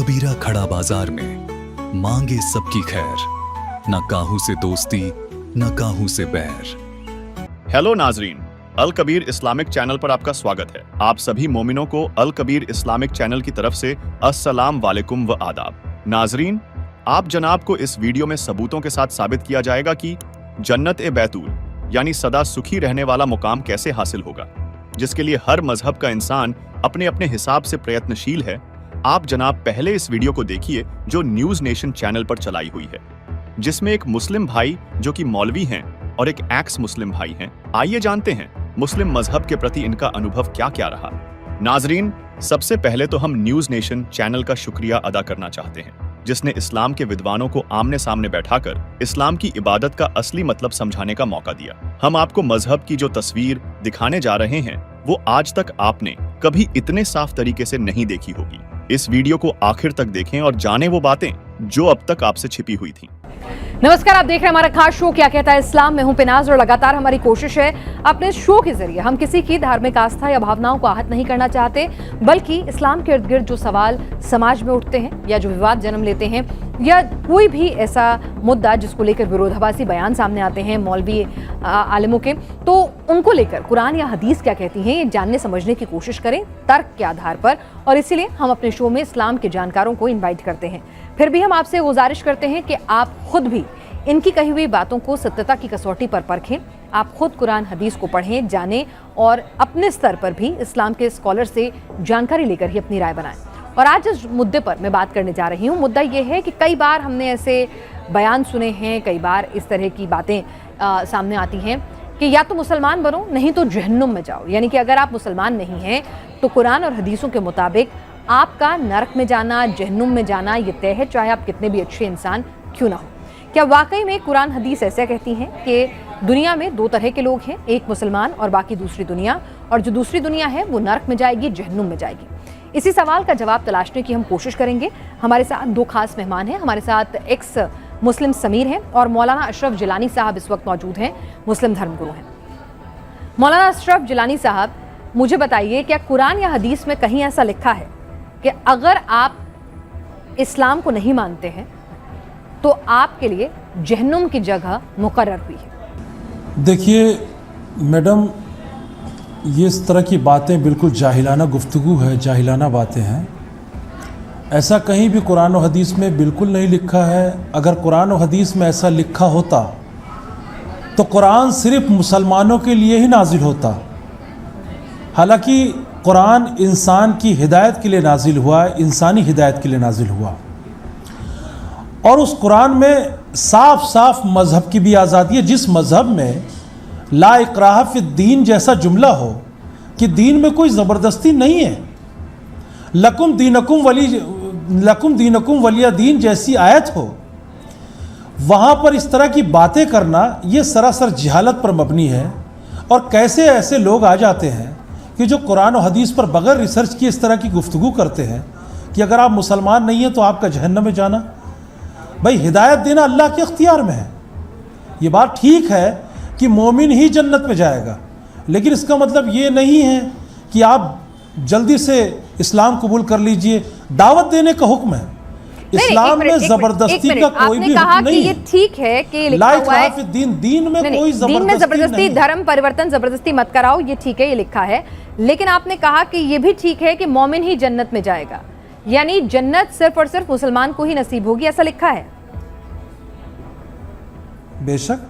कबीरा खड़ा बाजार में मांगे सबकी खैर, न काहू से दोस्ती न काहू से बैर। हेलो नाजरीन, अल कबीर इस्लामिक चैनल पर आपका स्वागत है। आप सभी मोमिनों को अल कबीर इस्लामिक चैनल की तरफ से अस्सलाम वालेकुम व आदाब। नाजरीन, आप जनाब को इस वीडियो में सबूतों के साथ साबित किया जाएगा कि जन्नत ए बैतूल यानी सदा सुखी रहने वाला मुकाम कैसे हासिल होगा, जिसके लिए हर मजहब का इंसान अपने अपने हिसाब से प्रयत्नशील है। आप जनाब पहले इस वीडियो को देखिए जो न्यूज नेशन चैनल पर चलाई हुई है, जिसमें एक मुस्लिम भाई जो कि मौलवी हैं और एक एक्स मुस्लिम भाई हैं। आइए जानते हैं मुस्लिम मजहब के प्रति इनका अनुभव क्या क्या रहा। नाजरीन, सबसे पहले तो हम न्यूज नेशन चैनल का शुक्रिया अदा करना चाहते हैं, जिसने इस्लाम के विद्वानों को आमने सामने बैठाकर इस्लाम की इबादत का असली मतलब समझाने का मौका दिया। हम आपको मजहब की जो तस्वीर दिखाने जा रहे हैं वो आज तक आपने कभी इतने साफ तरीके से नहीं देखी होगी। इस वीडियो को आखिर तक देखें और जानें वो बातें जो अब तक आपसे छिपी हुई थी। नमस्कार, आप देख रहे हैं हमारा खास शो क्या कहता है इस्लाम। मैं हूं पिनाज और लगातार हमारी कोशिश है अपने शो के जरिए हम किसी की धार्मिक आस्था या भावनाओं को आहत नहीं करना चाहते, बल्कि इस्लाम के इर्द गिर्द जो सवाल समाज में उठते हैं या जो विवाद जन्म लेते हैं या कोई भी ऐसा मुद्दा जिसको लेकर विरोधाभासी बयान सामने आते हैं मौलवी आलिमों के, तो उनको लेकर कुरान या हदीस क्या कहती हैं ये जानने समझने की कोशिश करें तर्क के आधार पर। और इसीलिए हम अपने शो में इस्लाम के जानकारों को इन्वाइट करते हैं। फिर भी हम आपसे गुजारिश करते हैं कि आप खुद भी इनकी कही हुई बातों को सत्यता की कसौटी पर परखें। आप खुद कुरान हदीस को पढ़ें, जानें और अपने स्तर पर भी इस्लाम के स्कॉलर से जानकारी लेकर ही अपनी राय बनाएं। और आज इस मुद्दे पर मैं बात करने जा रही हूँ। मुद्दा ये है कि कई बार हमने ऐसे बयान सुने हैं, कई बार इस तरह की बातें सामने आती हैं कि या तो मुसलमान बनो नहीं तो जहन्नुम में जाओ। यानी कि अगर आप मुसलमान नहीं हैं तो कुरान और हदीसों के मुताबिक आपका नरक में जाना, जहन्नुम में जाना ये तय है, चाहे आप कितने भी अच्छे इंसान क्यों ना हो। क्या वाकई में कुरान हदीस ऐसा कहती हैं कि दुनिया में दो तरह के लोग हैं, एक मुसलमान और बाकी दूसरी दुनिया, और जो दूसरी दुनिया है वो नरक में जाएगी, जहन्नुम में जाएगी? इसी सवाल का जवाब तलाशने की हम कोशिश करेंगे। हमारे साथ दो खास मेहमान हैं। हमारे साथ एक्स मुस्लिम समीर हैं और मौलाना अशरफ जिलानी साहब इस वक्त मौजूद हैं, मुस्लिम धर्मगुरु हैं। मौलाना अशरफ जिलानी साहब, मुझे बताइए, क्या कुरान या हदीस में कहीं ऐसा लिखा है कि अगर आप इस्लाम को नहीं मानते हैं तो आपके लिए जहन्नुम की जगह मुकर्रर हुई है? देखिए मैडम, ये इस तरह की बातें बिल्कुल जाहिलाना गुफ्तगू है, जाहिलाना बातें हैं। ऐसा कहीं भी कुरान और हदीस में बिल्कुल नहीं लिखा है। अगर कुरान और हदीस में ऐसा लिखा होता तो कुरान सिर्फ मुसलमानों के लिए ही नाजिल होता। हालांकि कुरान इंसान की हिदायत के लिए नाजिल हुआ है, इंसानी हिदायत के लिए नाजिल हुआ, और उस कुरान में साफ साफ मज़हब की भी आज़ादी है। जिस मज़हब में ला इकराह फि दीन जैसा जुमला हो कि दीन में कोई ज़बरदस्ती नहीं है, लकुम दीनकुम वलिया दीन जैसी आयत हो, वहाँ पर इस तरह की बातें करना ये सरासर जहालत पर मबनी है। और कैसे ऐसे लोग आ जाते हैं कि जो कुरान और हदीस पर बगैर रिसर्च किए इस तरह की गुफ्तगू करते हैं कि अगर आप मुसलमान नहीं हैं तो आपका जहन्नम में जाना। भाई, हिदायत देना अल्लाह के इख्तियार में है। ये बात ठीक है कि मोमिन ही जन्नत में जाएगा, लेकिन इसका मतलब ये नहीं है कि आप जल्दी से इस्लाम कबूल कर लीजिए। दावत देने का हुक्म है। इस्लाम में जबरदस्ती का कोई भी हुक्म नहीं है। ये ठीक है कि लिखा हुआ है दीन में कोई जबरदस्ती, धर्म परिवर्तन जबरदस्ती मत कराओ, ये ठीक है, ये लिखा है। लेकिन आपने कहा कि ये भी ठीक है कि मोमिन ही जन्नत में जाएगा, यानी जन्नत सिर्फ और सिर्फ मुसलमान को ही नसीब होगी, ऐसा लिखा है। बेशक।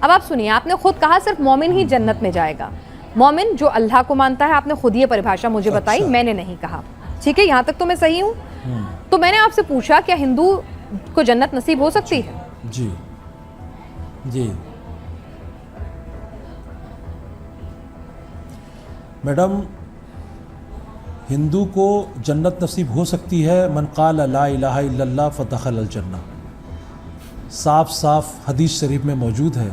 अब आप सुनिए, आपने खुद कहा सिर्फ मोमिन ही जन्नत में जाएगा। मोमिन जो अल्लाह को मानता है, आपने खुद ये परिभाषा मुझे बताई, मैंने नहीं कहा। ठीक है, यहाँ तक तो मैं सही हूँ। तो मैंने आपसे पूछा क्या हिंदू को जन्नत नसीब हो सकती है? जी जी मैडम, हिंदू को जन्नत नसीब हो सकती है। मन क़ाल ला इलाहा इल्लल्लाह फदखल जन्नह, साफ साफ हदीस शरीफ में मौजूद है।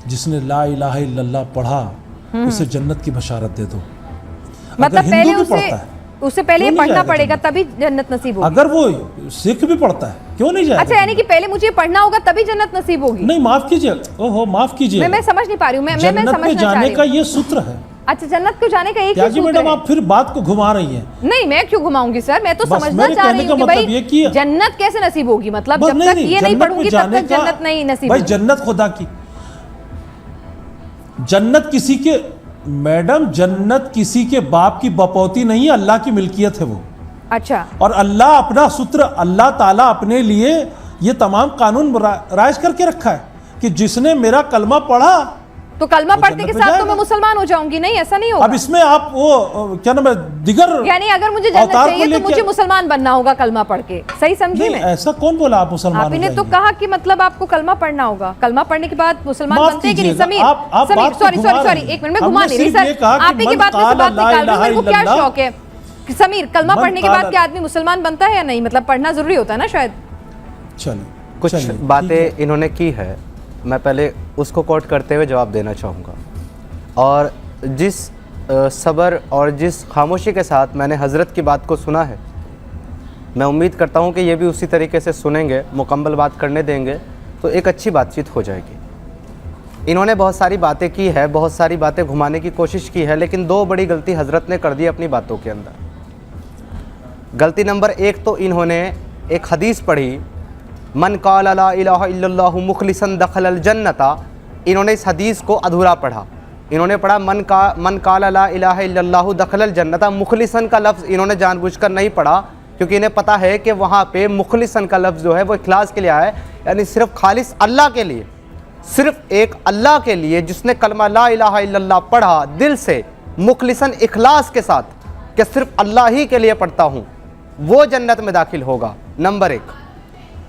जिसने ला इलाहा इल्लल्लाह पढ़ा उसे जन्नत की बशारत दे दो। मतलब पहले उससे पहले ये पढ़ना पड़ेगा तभी जन्नत नसीब होगी। अगर वो सिख भी पढ़ता है क्यों नहीं जाएगा? अच्छा, यानी कि पहले मुझे पढ़ना होगा तभी जन्नत नसीब होगी? नहीं, माफ कीजिए, ओहो माफ कीजिए, मैं समझ नहीं पा रही हूँ। मैं जन्नत में जाने का ये सूत्र है। अच्छा, जन्नत को जाने का एक ही त्यागी सूत्र मैडम, है। आप फिर बात को घुमा रही हैं। नहीं, मैं क्यों घुमाऊंगी सर, मैं तो बस समझना मेरे चाह रही कहने हूँ का कि मतलब ये कि भाई जन्नत कैसे नसीब होगी, मतलब बस जब नहीं, तक नहीं, ये नहीं जन्नत में पढ़ूंगी तब जाने तक का- जन्नत नहीं नसीब भाई होगी। जन्नत खुदा की, जन्नत किसी के, मैडम जन्नत किसी के बाप की बपौती नहीं है, अल्लाह की मिल्कियत है वो। अच्छा, और अल्लाह अपना सूत्र, अल्लाह ताला अपने लिए ये तमाम कानून राइज करके रखा है कि जिसने मेरा कलमा पढ़ा, तो कलमा वो पढ़ने जन्नत के में साथ तो जाएगा। मैं मुसलमान हो जाऊंगी? नहीं, ऐसा नहीं होगा। अब इसमें आप वो क्या नाम है, दिगर यानी अगर मुझे जन्नत अवतार को चाहिए तो लेके- मुझे मुसलमान बनना होगा कलमा पढ़ के, सही समझी नहीं, मैं? ऐसा कौन बोला आप मुसलमान हो आपने तो जाएंगे? कहा कि मतलब आपको कलमा पढ़ना होगा, कलमा पढ़ने के बाद मुसलमान माफ बनते हैं कि नहीं? कीजिएगा, समीर, आप समीर, बात को सॉरी घुमा सॉरी सॉरी, रही हैं। एक मिनट में हमने घुमा नहीं रही सिर्फ ये सर, कहा कि आप ही की मन बात में से काला बात ला निकाल रही हूँ। इलाहा मेरे को क्या इल्लल्लाह। शौक है कि समीर, कलमा मन पढ़ने के काला- बाद क्या आदमी मुसलमान बनता है या नहीं? मतलब पढ़ना जरूरी होता है ना शायद। चलिए कुछ चलिए, ठीक है। बातें इन्होंने की है, मैं पहले उसको कोट करते हुए जवाब देना चाहूँगा। और जिस सब्र और जिस खामोशी के साथ मैंने हज़रत की बात को सुना है, मैं उम्मीद करता हूँ कि ये भी उसी तरीके से सुनेंगे, मुकम्मल बात करने देंगे तो एक अच्छी बातचीत हो जाएगी। इन्होंने बहुत सारी बातें की है, बहुत सारी बातें घुमाने की कोशिश की है, लेकिन दो बड़ी गलती हज़रत ने कर दी अपनी बातों के अंदर। गलती नंबर एक तो इन्होंने एक हदीस पढ़ी, मन काला ला इलाहा इल्लल्लाहु मुखलिसन दखलल जन्नता। इन्होंने इस हदीस को अधूरा पढ़ा। इन्होंने पढ़ा मन काला ला इलाहा इल्लल्लाहु दखलल जन्नता। मुखलिसन का लफ्ज़ इन्होंने जानबूझकर नहीं पढ़ा, क्योंकि इन्हें पता है कि वहाँ पे मुखलिसन का लफ्ज़ जो है वो इखलास के लिए आया है, यानी सिर्फ खालिस अल्लाह के लिए, सिर्फ एक अल्लाह के लिए जिसने कलमा ला इलाहा इल्लल्लाह पढ़ा दिल से मुखलिसन इखलास के साथ कि सिर्फ अल्लाह ही के लिए पढ़ता हूँ, वो जन्नत में दाखिल होगा। नंबर एक।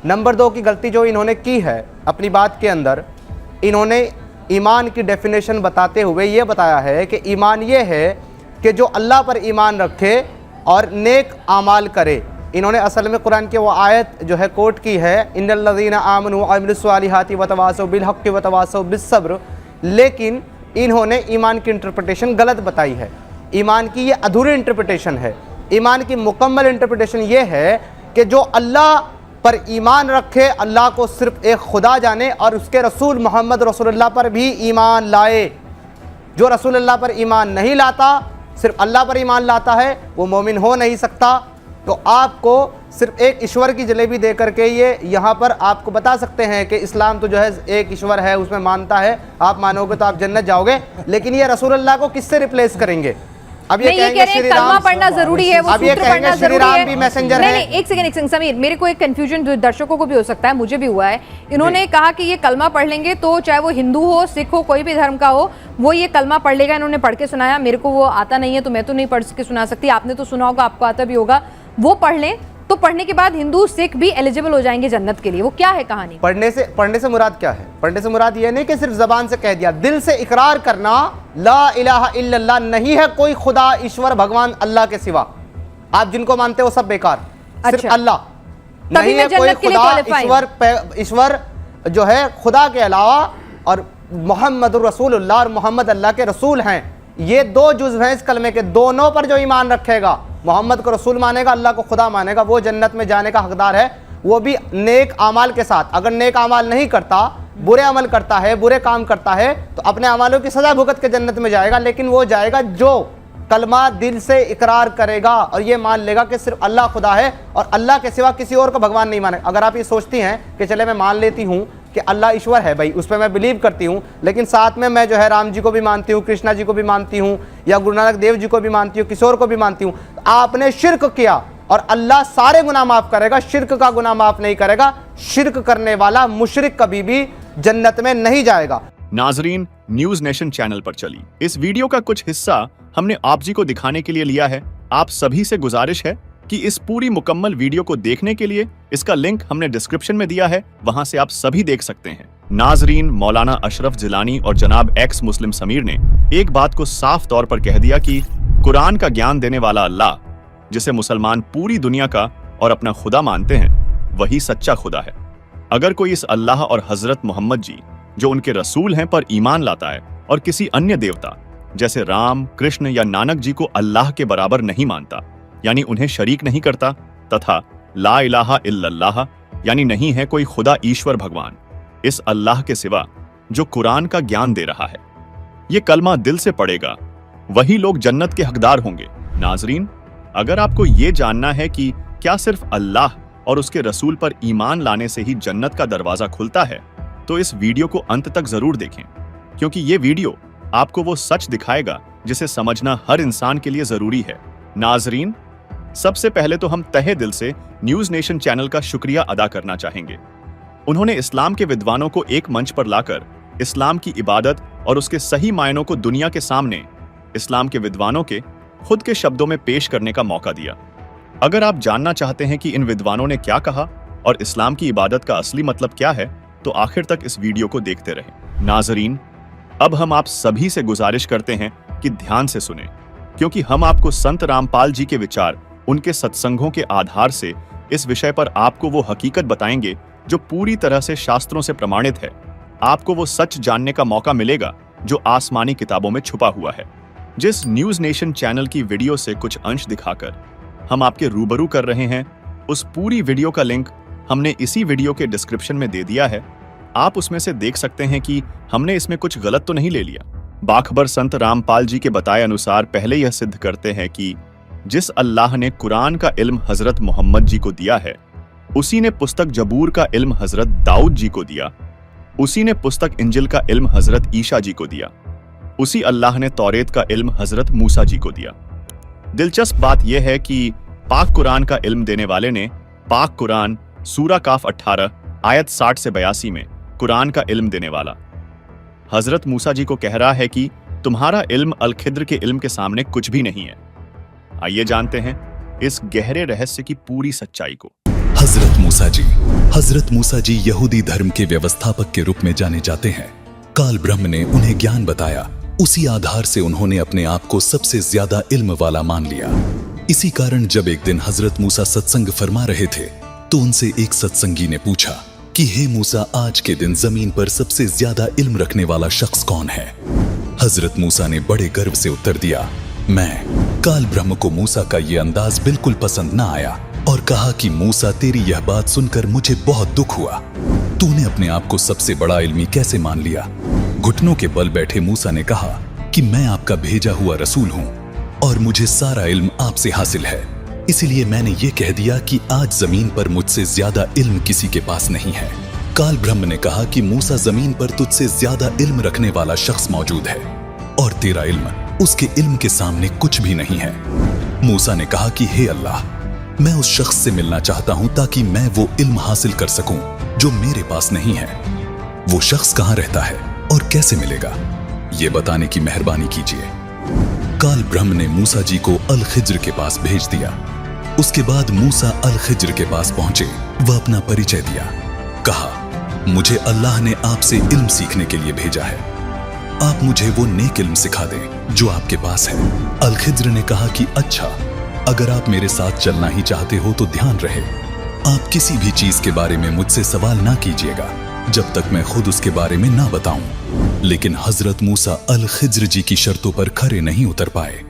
नंबर दो की गलती जो इन्होंने की है अपनी बात के अंदर, इन्होंने ईमान की डेफिनेशन बताते हुए ये बताया है कि ईमान ये है कि जो अल्लाह पर ईमान रखे और नेक आमाल करे। इन्होंने असल में कुरान की वो आयत जो है कोट की है, इन्नल्लज़ीना आमनू व अमिलुस्सालिहाति व तवासौ बिल हक़्क़ि व तवासौ बिस्सब्र, लेकिन इन्होंने ईमान की इंटरप्रिटेशन गलत बताई है। ईमान की ये अधूरी इंटरप्रिटेशन है। ईमान की मुकम्मल इंटरप्रिटेशन ये है कि जो अल्लाह पर ईमान रखे, अल्लाह को सिर्फ एक खुदा जाने और उसके रसूल मोहम्मद रसूलुल्लाह पर भी ईमान लाए। जो रसूलुल्लाह पर ईमान नहीं लाता, सिर्फ अल्लाह पर ईमान लाता है, वो मोमिन हो नहीं सकता। तो आपको सिर्फ एक ईश्वर की जलेबी दे करके ये यहाँ पर आपको बता सकते हैं कि इस्लाम तो जो है एक ईश्वर है, उसमें मानता है, आप मानोगे तो आप जन्नत जाओगे, लेकिन ये रसूलुल्लाह को किससे रिप्लेस करेंगे? अब ये नहीं, ये कह कहेंगे रहे हैं श्री कलमा राम, पढ़ना जरूरी है, वो अब ये सूत्र कहेंगे पढ़ना श्री जरूरी राम है। भी मैसेंजर नहीं है। नहीं, एक सेकंड समीर, मेरे को एक कंफ्यूजन जो दर्शकों को भी हो सकता है, मुझे भी हुआ है। इन्होंने कहा कि ये कलमा पढ़ लेंगे तो चाहे वो हिंदू हो, सिख हो, कोई भी धर्म का हो, वो ये कलमा पढ़ लेगा। इन्होंने पढ़ के सुनाया, मेरे को वो आता नहीं है तो मैं तो नहीं पढ़ के सुना सकती, आपने तो सुना होगा, आपको आता भी होगा। वो पढ़ लें तो पढ़ने के बाद हिंदू सिख भी एलिजिबल हो जाएंगे जन्नत के लिए। वो क्या है कहानी? पढ़ने से मुराद क्या है? पढ़ने से मुराद ये नहीं कि सिर्फ जबान से कह दिया, दिल से इकरार करना ला इलाहा इल्लल्लाह, नहीं है कोई खुदा ईश्वर भगवान अल्लाह के सिवा। आप जिनको मानते हो सब बेकार, सिर्फ अच्छा। अल्लाह। तभी नहीं मैं है कोई जन्नत के लिए खुदा qualify हूं। ईश्वर जो है खुदा के अलावा, और मोहम्मद रसूलुल्लाह और मोहम्मद अल्लाह के रसूल हैं। ये दो जुज़ हैं इस कलमे के। दोनों पर जो ईमान रखेगा, मोहम्मद को रसूल मानेगा, अल्लाह को खुदा मानेगा, वो जन्नत में जाने का हकदार है, वो भी नेक आमाल के साथ। अगर नेक आमाल नहीं करता, बुरे अमल करता है, बुरे काम करता है, तो अपने अमालों की सजा भुगत के जन्नत में जाएगा। लेकिन वो जाएगा जो कलमा दिल से इकरार करेगा और ये मान लेगा कि सिर्फ अल्लाह खुदा है और अल्लाह के सिवा किसी और को भगवान नहीं माने। अगर आप ये सोचती हैं कि चले मैं मान लेती हूँ कि अल्लाह ईश्वर है, भाई उस पर मैं बिलीव करती हूँ, लेकिन साथ में मैं जो है राम जी को भी मानती हूँ, कृष्णा जी को भी मानती हूँ, या गुरु नानक देव जी को भी मानती हूँ, किसी और को भी मानती हूँ, आपने शिर्क किया और अल्लाह सारे गुनाह माफ़ करेगा, शिर्क का गुनाह माफ़ नहीं करेगा। शिर्क करने वाला मुशरिक कभी भी जन्नत में नहीं जाएगा। नाजरीन, न्यूज नेशन चैनल पर चली इस वीडियो का कुछ हिस्सा हमने आप जी को दिखाने के लिए लिया है। आप सभी से गुजारिश है कि इस पूरी मुकम्मल वीडियो को देखने के लिए इसका लिंक हमने डिस्क्रिप्शन में दिया है, वहां से आप सभी देख सकते हैं। नाजरीन, मौलाना अशरफ जिलानी और जनाब एक्स मुस्लिम समीर ने एक बात को साफ तौर पर कह दिया कि कुरान का ज्ञान देने वाला अल्लाह, जिसे मुसलमान पूरी दुनिया का और अपना खुदा मानते हैं, वही सच्चा खुदा है। अगर कोई इस अल्लाह और हजरत मोहम्मद जी जो उनके रसूल हैं पर ईमान लाता है और किसी अन्य देवता जैसे राम, कृष्ण या नानक जी को अल्लाह के बराबर नहीं मानता, यानी उन्हें शरीक नहीं करता, तथा ला इलाहा इल्लल्लाह यानी नहीं है कोई खुदा ईश्वर भगवान इस अल्लाह के सिवा जो कुरान का ज्ञान दे रहा है, ये कलमा दिल से पढ़ेगा वही लोग जन्नत के हकदार होंगे। नाजरीन, अगर आपको ये जानना है कि क्या सिर्फ अल्लाह और उसके रसूल पर ईमान लाने से ही जन्नत का दरवाजा खुलता है, तो इस वीडियो को अंत तक जरूर देखें, क्योंकि ये वीडियो आपको वो सच दिखाएगा जिसे समझना हर इंसान के लिए जरूरी है। नाजरीन, सबसे पहले तो हम तहे दिल से न्यूज नेशन चैनल का शुक्रिया अदा करना चाहेंगे। उन्होंने इस्लाम के विद्वानों को एक मंच पर लाकर इस्लाम की इबादत और उसके सही मायनों को दुनिया के सामने इस्लाम के विद्वानों के खुद के शब्दों में पेश करने का मौका दिया। अगर आप जानना चाहते हैं कि इन विद्वानों ने क्या कहा और इस्लाम की इबादत का असली मतलब क्या है, तो आखिर तक इस वीडियो को देखते रहें। नाजरीन, अब हम आप सभी से गुजारिश करते हैं कि ध्यान से सुने, क्योंकि हम आपको संत रामपाल जी के विचार, उनके सत्संगों के आधार से इस विषय पर आपको वो हकीकत बताएंगे जो पूरी तरह से शास्त्रों से प्रमाणित है। आपको वो सच जानने का मौका मिलेगा जो आसमानी किताबों में छुपा हुआ है। जिस न्यूज नेशन चैनल की वीडियो से कुछ अंश दिखाकर हम आपके रूबरू कर रहे हैं, उस पूरी वीडियो का लिंक हमने इसी वीडियो के डिस्क्रिप्शन में दे दिया है। आप उसमें से देख सकते हैं कि हमने इसमें कुछ गलत तो नहीं ले लिया। बाखबर संत रामपाल जी के बताए अनुसार पहले यह सिद्ध करते हैं कि जिस अल्लाह ने कुरान का इल्म हजरत मोहम्मद जी को दिया है, उसी ने पुस्तक जबूर का इल्म हजरत दाऊद जी को दिया, उसी ने पुस्तक इंजिल का इल्म हजरत ईशा जी को दिया, उसी अल्लाह ने तौरेत का इल्म हजरत मूसा जी को दिया। दिलचस्प बात यह है कि पाक कुरान का इल्म देने वाले ने पाक कुरान सूरा काफ 18 आयत 60 से 82 में कुरान का इल्म देने वाला हजरत मूसा जी को कह रहा है कि तुम्हारा इल्म अल खिद्र के इल्म के सामने कुछ भी नहीं है। आइए जानते हैं इस गहरे रहस्य की पूरी सच्चाई को। हजरत मूसा जी यहूदी धर्म के व्यवस्थापक के रूप में जाने जाते हैं। काल ब्रह्म ने उन्हें ज्ञान बताया, उसी आधार से उन्होंने अपने आप को सबसे ज्यादा इल्म वाला मान लिया। इसी कारण जब एक दिन हजरत मूसा सत्संग फरमा रहे थे, तो उनसे एक सत्संगी ने पूछा कि हे मूसा, आज के दिन जमीन पर सबसे ज्यादा इल्म रखने वाला शख्स कौन है? हजरत मूसा ने बड़े गर्व से उत्तर दिया, मैं। काल ब्रह्म को मूसा का ये अंदाज बिल्कुल पसंद न आया और कहा कि मूसा, तेरी यह बात सुनकर मुझे बहुत दुख हुआ। तूने अपने आप को सबसे बड़ा इल्मी कैसे मान लिया? घुटनों के बल बैठे मूसा ने कहा कि मैं आपका भेजा हुआ रसूल हूँ और मुझे सारा इल्म आपसे हासिल है, इसलिए मैंने ये कह दिया कि आज जमीन पर मुझसे ज्यादा इल्म किसी के पास नहीं है। काल ब्रह्म ने कहा कि मूसा, जमीन पर तुझसे ज्यादा इल्म रखने वाला शख्स मौजूद है और तेरा इल्म उसके इल्म के सामने कुछ भी नहीं है। मूसा ने कहा कि हे अल्लाह, मैं उस शख्स से मिलना चाहता हूं ताकि मैं वो इल्म हासिल कर सकूं जो मेरे पास नहीं है। वो शख्स कहां रहता है और कैसे मिलेगा, ये बताने की मेहरबानी कीजिए। काल ब्रह्म ने मूसा जी को अल खिज्र के पास भेज दिया। उसके बाद मूसा अल खिज्र के पास पहुंचे। वह अपना परिचय दिया। कहा, मुझे अल्लाह ने आपसे इल्म सीखने के लिए भेजा है। आप मुझे वो नेक इल्म सिखा दें जो आपके पास है। अल खिज्र ने कहा कि अच्छा, अगर आप मेरे साथ चलना ही चाहते हो तो ध्यान रहे, आप किसी भी चीज के बारे में मुझसे सवाल ना कीजिएगा जब तक मैं खुद उसके बारे में ना बताऊं। लेकिन हजरत मूसा अल खिज्र जी की शर्तों पर खरे नहीं उतर पाए,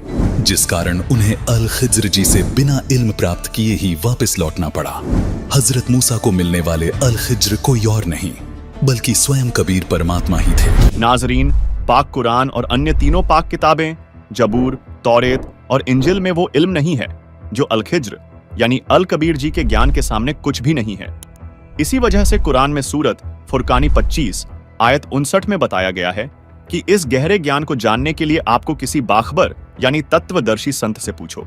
जिस कारण उन्हें अल खिज्र जी से बिना इल्म प्राप्त किए ही वापस लौटना पड़ा। हजरत मूसा को मिलने वाले अल खिज्र कोई और नहीं बल्कि स्वयं कबीर परमात्मा ही थे। नाजरीन, पाक कुरान और अन्य तीनों पाक किताबें जबूर, तौरेत और इंजिल में वो इल्म नहीं है जो अल खिज्र यानी अल कबीर जी के ज्ञान के सामने कुछ भी नहीं है। इसी वजह से कुरान में सूरत फुरकानी 25 आयत 59 में बताया गया है कि इस गहरे ज्ञान को जानने के लिए आपको किसी बाखबर यानी तत्वदर्शी संत से पूछो।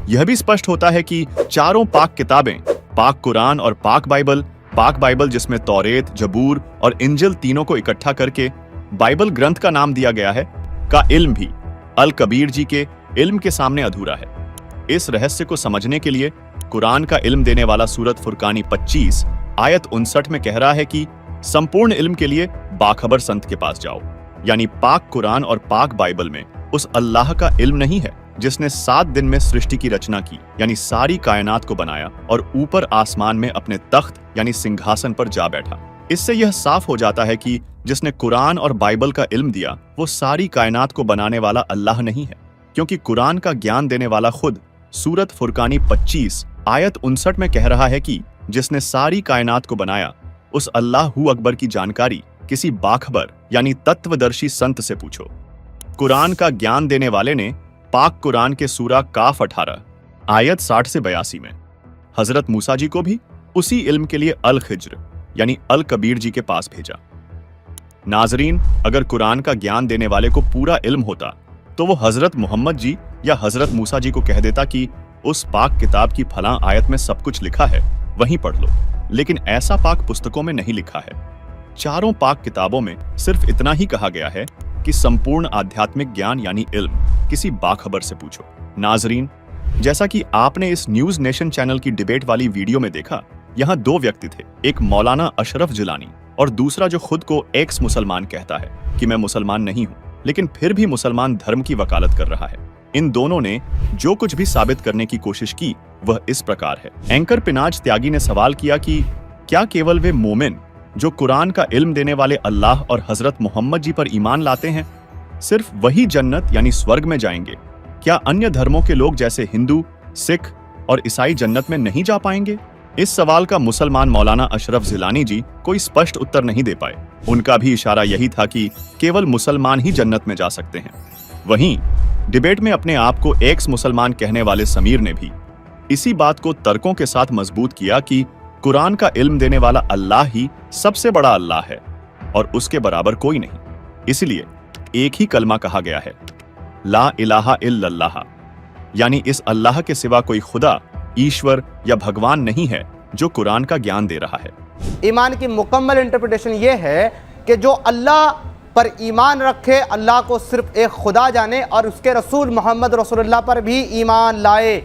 यह भी स्पष्ट होता है कि चारों पाक किताबें, पाक कुरान और पाक बाइबल जिसमें तौरेत, जबूर और इंजिल तीनों को इकट्ठा करके बाइबल ग्रंथ का नाम दिया गया है, का इल्म भी अल कबीर जी के इल्म के सामने अधूरा है। इस रहस्य को समझने के लिए कुरान का इल्म देने वाला सूरत फुरकानी 25 आयत 59 में कह रहा है कि संपूर्ण इल्म के लिए बाखबर संत के पास जाओ। यानी पाक कुरान और पाक बाइबल में उस अल्लाह का इल्म नहीं है जिसने 7 दिन में सृष्टि की रचना की, यानी सारी कायनात को बनाया और ऊपर आसमान में अपने तख्त यानी सिंहासन पर जा बैठा। इससे यह साफ हो जाता है कि जिसने कुरान और बाइबल का इल्म दिया वो सारी कायनात को बनाने वाला अल्लाह नहीं है, क्योंकि कुरान का ज्ञान देने वाला खुद सूरत फुरकानी 25 आयत 59 में कह रहा है कि जिसने सारी कायनात को बनाया उस अल्लाह हू अकबर की जानकारी किसी बाखबर यानी तत्वदर्शी संत से पूछो। कुरान का ज्ञान देने वाले ने पाक कुरान के सूरा काफ 18 आयत 60 से 82 में हजरत मूसा जी को भी उसी इल्म के लिए अल खिज्र यानी अल कबीर जी के पास भेजा। नाजरीन, अगर कुरान का ज्ञान देने वाले को पूरा इल्म होता तो वो हजरत मोहम्मद जी या हजरत मूसा जी को कह देता कि उस पाक किताब की फलां आयत में सब कुछ लिखा है, वहीं पढ़ लो। लेकिन ऐसा पाक पुस्तकों में नहीं लिखा है। चारों पाक किताबों में सिर्फ इतना ही कहा गया है कि संपूर्ण आध्यात्मिक ज्ञान यानी इल्म किसी बाखबर से पूछो। नाजरीन, जैसा कि आपने इस न्यूज नेशन चैनल की डिबेट वाली वीडियो में देखा, यहाँ दो व्यक्ति थे, एक मौलाना अशरफ जिलानी और दूसरा जो खुद को एक्स मुसलमान कहता है कि मैं मुसलमान नहीं हूँ लेकिन फिर भी मुसलमान धर्म की वकालत कर रहा है। इन दोनों ने जो कुछ भी साबित करने की कोशिश की वह इस प्रकार है। एंकर पिनाज त्यागी ने सवाल किया कि क्या केवल वे मोमिन जो कुरान का इल्म देने वाले अल्लाह और हजरत मोहम्मद जी पर ईमान लाते हैं सिर्फ वही जन्नत यानी स्वर्ग में जाएंगे? क्या अन्य धर्मों के लोग जैसे हिंदू, सिख और ईसाई जन्नत में नहीं जा पाएंगे? इस सवाल का मुसलमान मौलाना अशरफ जिलानी जी कोई स्पष्ट उत्तर नहीं दे पाए। उनका भी इशारा यही था कि केवल मुसलमान ही जन्नत में जा सकते हैं। वहीं डिबेट में अपने आप को एक्स मुसलमान कहने वाले समीर ने भी इसी बात को तर्कों के साथ मजबूत किया कि कुरान का इल्म देने वाला अल्लाह ही सबसे बड़ा अल्लाह है और उसके बराबर कोई नहीं। इसलिए एक ही कलमा कहा गया है, ला इलाहा इल्लल्लाह, यानी इस अल्लाह के सिवा कोई खुदा, ईश्वर या भगवान नहीं है जो कुरान का ज्ञान दे रहा है। ईमान की मुकम्मल इंटरप्रिटेशन ये है कि जो अल्लाह पर ईमान रखे, अल्लाह को सिर्फ एक खुदा जाने और उसके रसूल मोहम्मद रसूलुल्लाह पर भी ईमान लाए।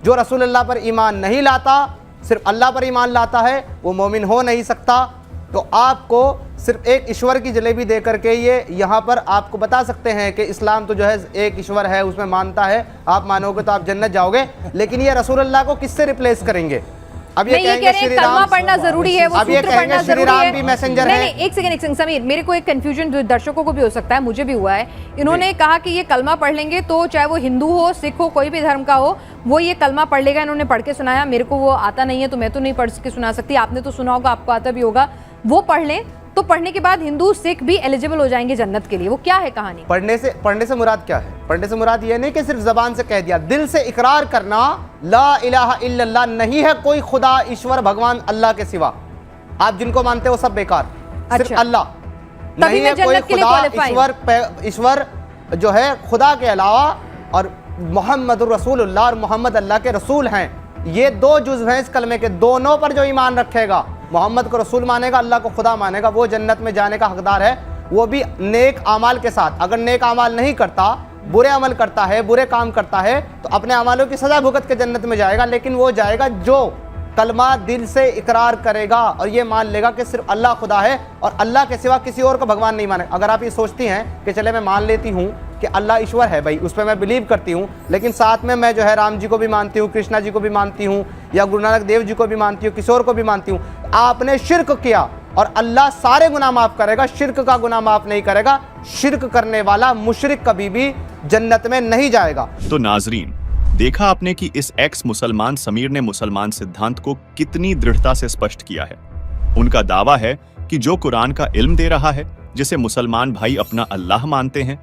जो रसूलुल्लाह पर ईमान नहीं लाता, सिर्फ अल्लाह पर ईमान लाता है, वो मोमिन हो नहीं सकता। तो आपको सिर्फ एक ईश्वर की जलेबी दे करके ये यहाँ पर आपको बता सकते हैं कि इस्लाम तो जो है एक ईश्वर है, उसमें मानता है, आप मानोगे तो आप जन्नत जाओगे। लेकिन ये रसूलुल्लाह को किससे रिप्लेस करेंगे? अब ये कहेंगे श्री कलमा राम पढ़ना जरूरी है, वो अब ये सूत्र पढ़ना कहेंगे श्री जरूरी राम है। भी मैसेंजर है। नहीं, एक सेकंड समीर, मेरे को एक कंफ्यूजन जो दर्शकों को भी हो सकता है, मुझे भी हुआ है। इन्होंने कहा कि ये कलमा पढ़ लेंगे तो चाहे वो हिंदू हो, सिख हो, कोई भी धर्म का हो, वो ये कलमा पढ़ लेगा। इन्होंने पढ़ के सुनाया, मेरे को वो आता नहीं है तो मैं तो नहीं पढ़ के सुना सकती। आपने तो सुना होगा, आपको आता भी होगा। वो पढ़ लें तो पढ़ने के बाद हिंदू सिख भी एलिजिबल हो जाएंगे जन्नत के लिए। वो क्या है कहानी? पढ़ने से मुराद क्या है? पढ़ने से मुराद ये नहीं कि सिर्फ जबान से कह दिया, दिल से इकरार करना ला इलाहा इल्लल्लाह, नहीं है कोई खुदा, ईश्वर, भगवान अल्लाह के सिवा। आप जिनको मानते हो सब बेकार, सिर्फ अल्लाह। नहीं है कोई खुदा, ईश्वर जो है खुदा के अलावा, और मोहम्मद रसूलुल्लाह और मोहम्मद अल्लाह के रसूल हैं। ये दो जुज़ हैं इस कलमे के। दोनों पर जो ईमान रखेगा, मोहम्मद को रसूल मानेगा, अल्लाह को खुदा मानेगा, वो जन्नत में जाने का हकदार है। वो भी नेक आमाल के साथ। अगर नेक आमाल नहीं करता, बुरे अमल करता है, बुरे काम करता है, तो अपने अमालों की सजा भुगत के जन्नत में जाएगा। लेकिन वो जाएगा जो कलमा दिल से इकरार करेगा और ये मान लेगा कि सिर्फ अल्लाह खुदा है और अल्लाह के सिवा किसी और को भगवान नहीं माने। अगर आप ये सोचती हैं कि चले मैं मान लेती हूँ कि अल्लाह ईश्वर है, भाई उस पर मैं बिलीव करती हूँ, लेकिन साथ में मैं जो है राम जी को भी मानती हूँ, कृष्णा जी को भी मानती हूँ, या गुरु नानक देव जी को भी मानती हूँ, किसी और को भी मानती हूँ, आपने शिर्क किया और अल्लाह सारे गुनाह माफ़ करेगा, शिर्क का गुनाह माफ़ नहीं करेगा। शिर्क करने वाला मुशरिक कभी भी जन्नत में नहीं जाएगा। तो नाजरीन, देखा आपने कि इस एक्स मुसलमान समीर ने मुसलमान सिद्धांत को कितनी दृढ़ता से स्पष्ट किया है। उनका दावा है कि जो कुरान का इल्म दे रहा है, जिसे मुसलमान भाई अपना अल्लाह मानते हैं,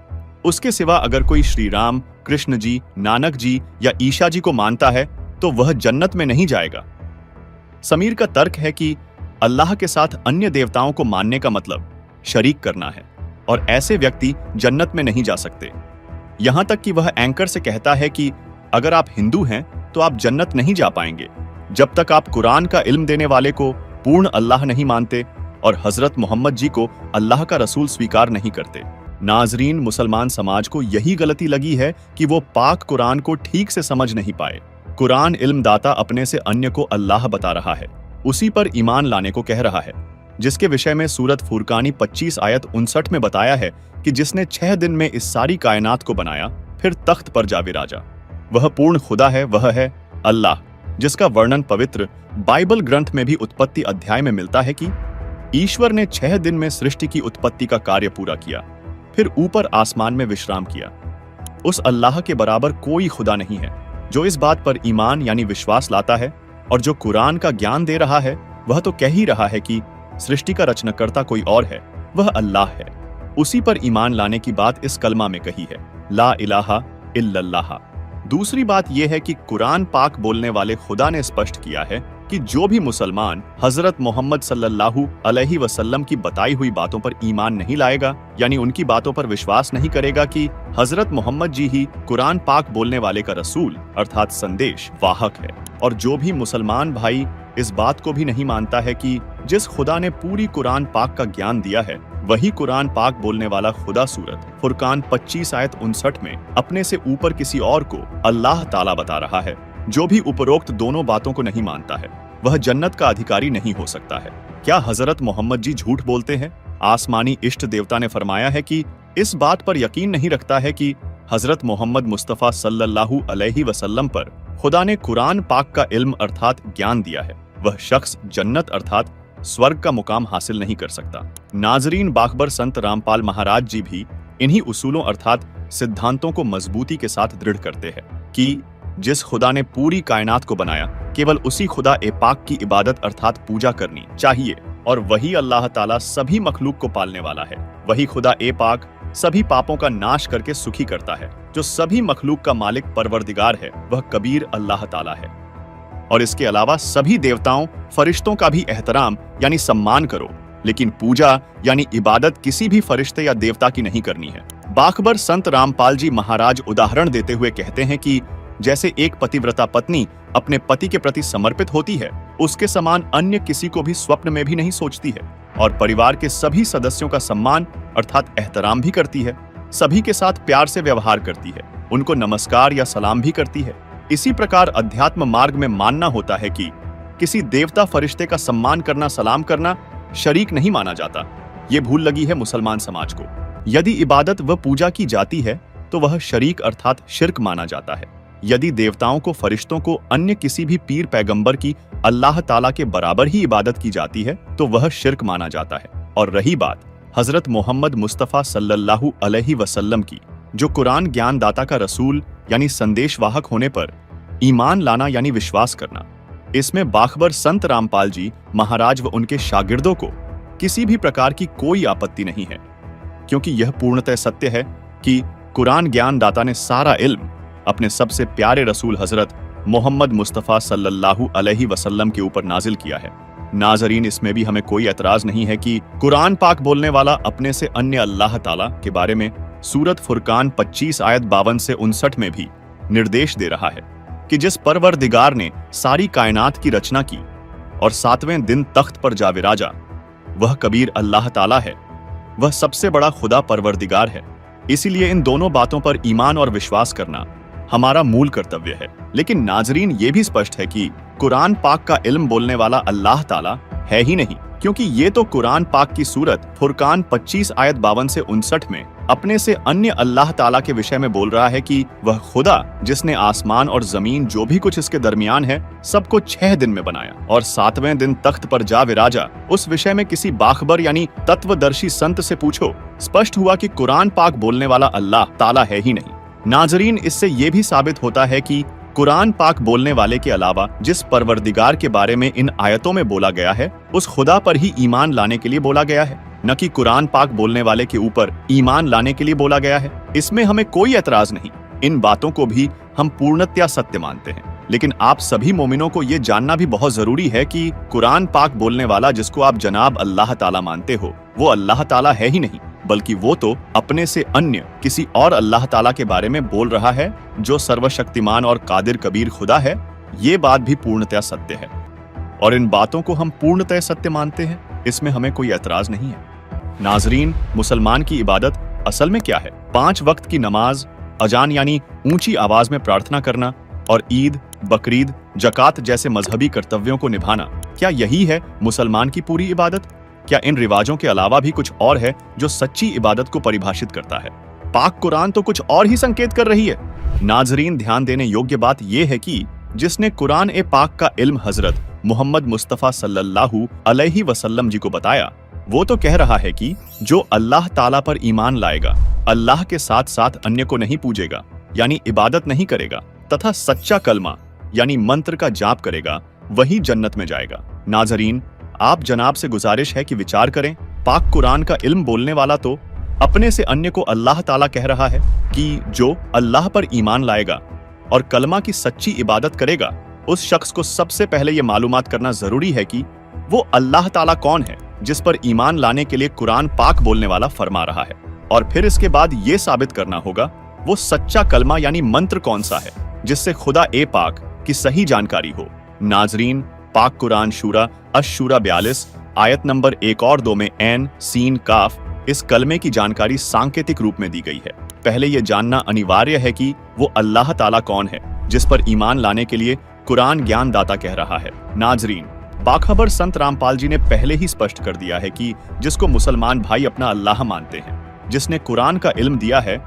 उसके सिवा अगर कोई श्री राम, कृष्ण जी, नानक जी या ईशा जी को मानता है तो वह जन्नत में नहीं जाएगा। समीर का तर्क है कि अल्लाह के साथ अन्य देवताओं को मानने का मतलब शरीक करना है और ऐसे व्यक्ति जन्नत में नहीं जा सकते। यहां तक कि वह एंकर से कहता है कि अगर आप हिंदू हैं तो आप जन्नत नहीं जा पाएंगे जब तक आप कुरान का इल्म देने वाले को पूर्ण अल्लाह नहीं मानते और हजरत मोहम्मद जी को अल्लाह का रसूल स्वीकार नहीं करते। नाजरीन, मुसलमान समाज को यही गलती लगी है कि वो पाक कुरान को ठीक से समझ नहीं पाए। कुरान इल्मदाता अपने से अन्य को अल्लाह बता रहा है, उसी पर ईमान लाने को कह रहा है, जिसके विषय में सूरत फुरकानी 25 आयत 59 में बताया है कि जिसने 6 दिन में इस सारी कायनात को बनाया फिर तख्त पर जा विराजा, वह पूर्ण खुदा है, वह है अल्लाह, जिसका वर्णन पवित्र बाइबल ग्रंथ में भी उत्पत्ति अध्याय में मिलता है कि ईश्वर ने 6 दिन में सृष्टि की उत्पत्ति का कार्य पूरा किया, फिर ऊपर आसमान में विश्राम किया। उस अल्लाह के बराबर कोई खुदा नहीं है। जो इस बात पर ईमान यानी विश्वास लाता है और जो कुरान का ज्ञान दे रहा है, वह तो कह ही रहा है कि सृष्टि का रचनाकर्ता कोई और है, वह अल्लाह है। उसी पर ईमान लाने की बात इस कलमा में कही है, ला इलाहा इल्लल्लाह। दूसरी बात यह है कि कुरान पाक बोलने वाले खुदा ने स्पष्ट किया है कि जो भी मुसलमान हजरत मोहम्मद सल्लल्लाहु अलैहि वसल्लम की बताई हुई बातों पर ईमान नहीं लाएगा, यानी उनकी बातों पर विश्वास नहीं करेगा कि हजरत मोहम्मद जी ही कुरान पाक बोलने वाले का रसूल अर्थात संदेश वाहक है, और जो भी मुसलमान भाई इस बात को भी नहीं मानता है कि जिस खुदा ने पूरी कुरान पाक का ज्ञान दिया है वही कुरान पाक बोलने वाला खुदा सूरत फुरकान 25 आयत 59 में अपने से ऊपर किसी और को अल्लाह ताला बता रहा है, जो भी उपरोक्त दोनों बातों को नहीं मानता है वह जन्नत का अधिकारी नहीं हो सकता है। क्या हजरत मोहम्मद जी झूठ बोलते हैं? आसमानी इष्ट देवता ने फरमाया है कि इस बात पर यकीन नहीं रखता है कि हजरत मोहम्मद मुस्तफा सल्लल्लाहु अलैहि वसल्लम पर खुदा ने कुरान पाक का इल्म अर्थात ज्ञान दिया है, वह शख्स जन्नत अर्थात स्वर्ग का मुकाम हासिल नहीं कर सकता। नाजरीन, बाखबर संत रामपाल महाराज जी भी इन्हीं उसूलों अर्थात सिद्धांतों को मजबूती के साथ दृढ़ करते हैं कि जिस खुदा ने पूरी कायनात को बनाया केवल उसी खुदा ए पाक की इबादत अर्थात पूजा करनी चाहिए, और वही अल्लाह ताला सभी मखलूक को पालने वाला है। वही खुदा ए पाक सभी पापों का नाश करके सुखी करता है। जो सभी मखलूक का मालिक परवरदिगार है वह कबीर अल्लाह ताला है, और इसके अलावा सभी देवताओं फरिश्तों का भी एहतराम यानी सम्मान करो, लेकिन पूजा यानी इबादत किसी भी फरिश्ते या देवता की नहीं करनी है। बाखबर संत रामपाल जी महाराज उदाहरण देते हुए कहते हैं कि जैसे एक पतिव्रता पत्नी अपने पति के प्रति समर्पित होती है, उसके समान अन्य किसी को भी स्वप्न में भी नहीं सोचती है, और परिवार के सभी सदस्यों का सम्मान अर्थात एहतराम भी करती है, सभी के साथ प्यार से व्यवहार करती है, उनको नमस्कार या सलाम भी करती है। इसी प्रकार अध्यात्म मार्ग में मानना होता है कि किसी देवता फरिश्ते का सम्मान करना, सलाम करना शरीक नहीं माना जाता। ये भूल लगी है मुसलमान समाज को। यदि इबादत व पूजा की जाती है तो वह शरीक अर्थात शिर्क माना जाता है। यदि देवताओं को, फरिश्तों को अन्य किसी भी पीर पैगंबर की अल्लाह ताला के बराबर ही इबादत की जाती है तो वह शिर्क माना जाता है। और रही बात हजरत मोहम्मद मुस्तफा सल्लल्लाहु अलैहि वसल्लम की, जो कुरान ज्ञानदाता का रसूल यानी संदेश वाहक होने पर ईमान लाना यानी विश्वास करना, इसमें बाखबर संत रामपाल जी महाराज व उनके शागिर्दों को किसी भी प्रकार की कोई आपत्ति नहीं है, क्योंकि यह पूर्णतः सत्य है कि कुरान ज्ञानदाता ने सारा इल्म अपने सबसे प्यारे रसूल हजरत मोहम्मद मुस्तफा सल्लल्लाहु अलैहि वसल्लम के ऊपर नाजिल किया है। नाजरीन, इसमें भी हमें कोई एतराज नहीं है कि कुरान पाक बोलने वाला अपने से अन्य अल्लाह ताला के बारे में सूरत फुरकान 25 आयत 52 से 59 में भी निर्देश दे रहा है कि जिस परवरदिगार ने सारी कायनात की रचना की और 7वें दिन तख्त पर जा विराजा, वह कबीर अल्लाह ताला है, वह सबसे बड़ा खुदा परवरदिगार है। इसीलिए इन दोनों बातों पर ईमान और विश्वास करना हमारा मूल कर्तव्य है। लेकिन नाजरीन, ये भी स्पष्ट है कि कुरान पाक का इल्म बोलने वाला अल्लाह ताला है ही नहीं, क्योंकि ये तो कुरान पाक की सूरत फुरकान 25 आयत 52 से 59 में अपने से अन्य अल्लाह ताला के विषय में बोल रहा है कि वह खुदा जिसने आसमान और जमीन जो भी कुछ इसके दरमियान है सबको 6 दिन में बनाया और 7वें दिन तख्त पर जा विराजा। उस विषय में किसी बाखबर यानी तत्वदर्शी संत से पूछो, स्पष्ट हुआ कि कुरान पाक बोलने वाला अल्लाह ताला है ही नहीं। नाजरीन, इससे ये भी साबित होता है कि कुरान पाक बोलने वाले के अलावा जिस परवरदिगार के बारे में इन आयतों में बोला गया है उस खुदा पर ही ईमान लाने के लिए बोला गया है, न कि कुरान पाक बोलने वाले के ऊपर ईमान लाने के लिए बोला गया है। इसमें हमें कोई एतराज नहीं, इन बातों को भी हम पूर्णतया सत्य मानते हैं। लेकिन आप सभी मोमिनों को ये जानना भी बहुत जरूरी है कि कुरान पाक बोलने वाला जिसको आप जनाब अल्लाह ताला मानते हो वो अल्लाह ताला है ही नहीं, बल्कि वो तो अपने से अन्य किसी और अल्लाह ताला के बारे में बोल रहा है जो सर्वशक्तिमान और कादिर कबीर खुदा है। ये बात भी पूर्णतया सत्य है और इन बातों को हम पूर्णतया सत्य मानते हैं, इसमें हमें कोई एतराज नहीं है। नाजरीन, मुसलमान की इबादत असल में क्या है? 5 वक्त की नमाज, अजान यानी ऊंची आवाज में प्रार्थना करना और ईद, बकरीद, जकात जैसे मजहबी कर्तव्यों को निभाना, क्या यही है मुसलमान की पूरी इबादत? क्या इन रिवाजों के अलावा भी कुछ और है जो सच्ची इबादत को परिभाषित करता है? पाक कुरान तो कुछ और ही संकेत कर रही है। नाजरीन, ध्यान देने योग्य बात यह है कि जिसने कुरान ए पाक का इल्म हजरत मोहम्मद मुस्तफा सल्लल्लाहु अलैहि वसल्लम जी को बताया, वो तो कह रहा है कि जो अल्लाह ताला पर ईमान लाएगा, अल्लाह के साथ साथ अन्य को नहीं पूजेगा यानी इबादत नहीं करेगा तथा सच्चा कलमा यानी मंत्र का जाप करेगा, वही जन्नत में जाएगा। नाजरीन, आप जनाब से गुजारिश है कि विचार करें, पाक कुरान का इल्म बोलने वाला तो अपने से अन्य को अल्लाह ताला कह रहा है कि जो अल्लाह पर ईमान लाएगा और कलमा की सच्ची इबादत करेगा, उस शख्स को सबसे पहले ये मालूमात करना जरूरी है कि वो अल्लाह ताला कौन है जिस पर ईमान लाने के लिए कुरान पाक बोलने वाला फरमा रहा है, और फिर इसके बाद ये साबित करना होगा वो सच्चा कलमा यानी मंत्र कौन सा है जिससे खुदा ए पाक की सही जानकारी हो। नाजरीन, पाक कुरान शूरा अश-शूरा 42 आयत नंबर 1 और 2 में ऐन सीन काफ इस कलमे की जानकारी सांकेतिक रूप में दी गई है। पहले यह जानना अनिवार्य है कि वो अल्लाह ताला कौन है जिस पर ईमान लाने के लिए कुरान ज्ञान दाता कह रहा है। नाजरीन, बाखबर संत रामपाल जी ने पहले ही स्पष्ट कर दिया है कि जिसको मुसलमान भाई अपना अल्लाह मानते हैं, जिसने कुरान का इल्म दिया है,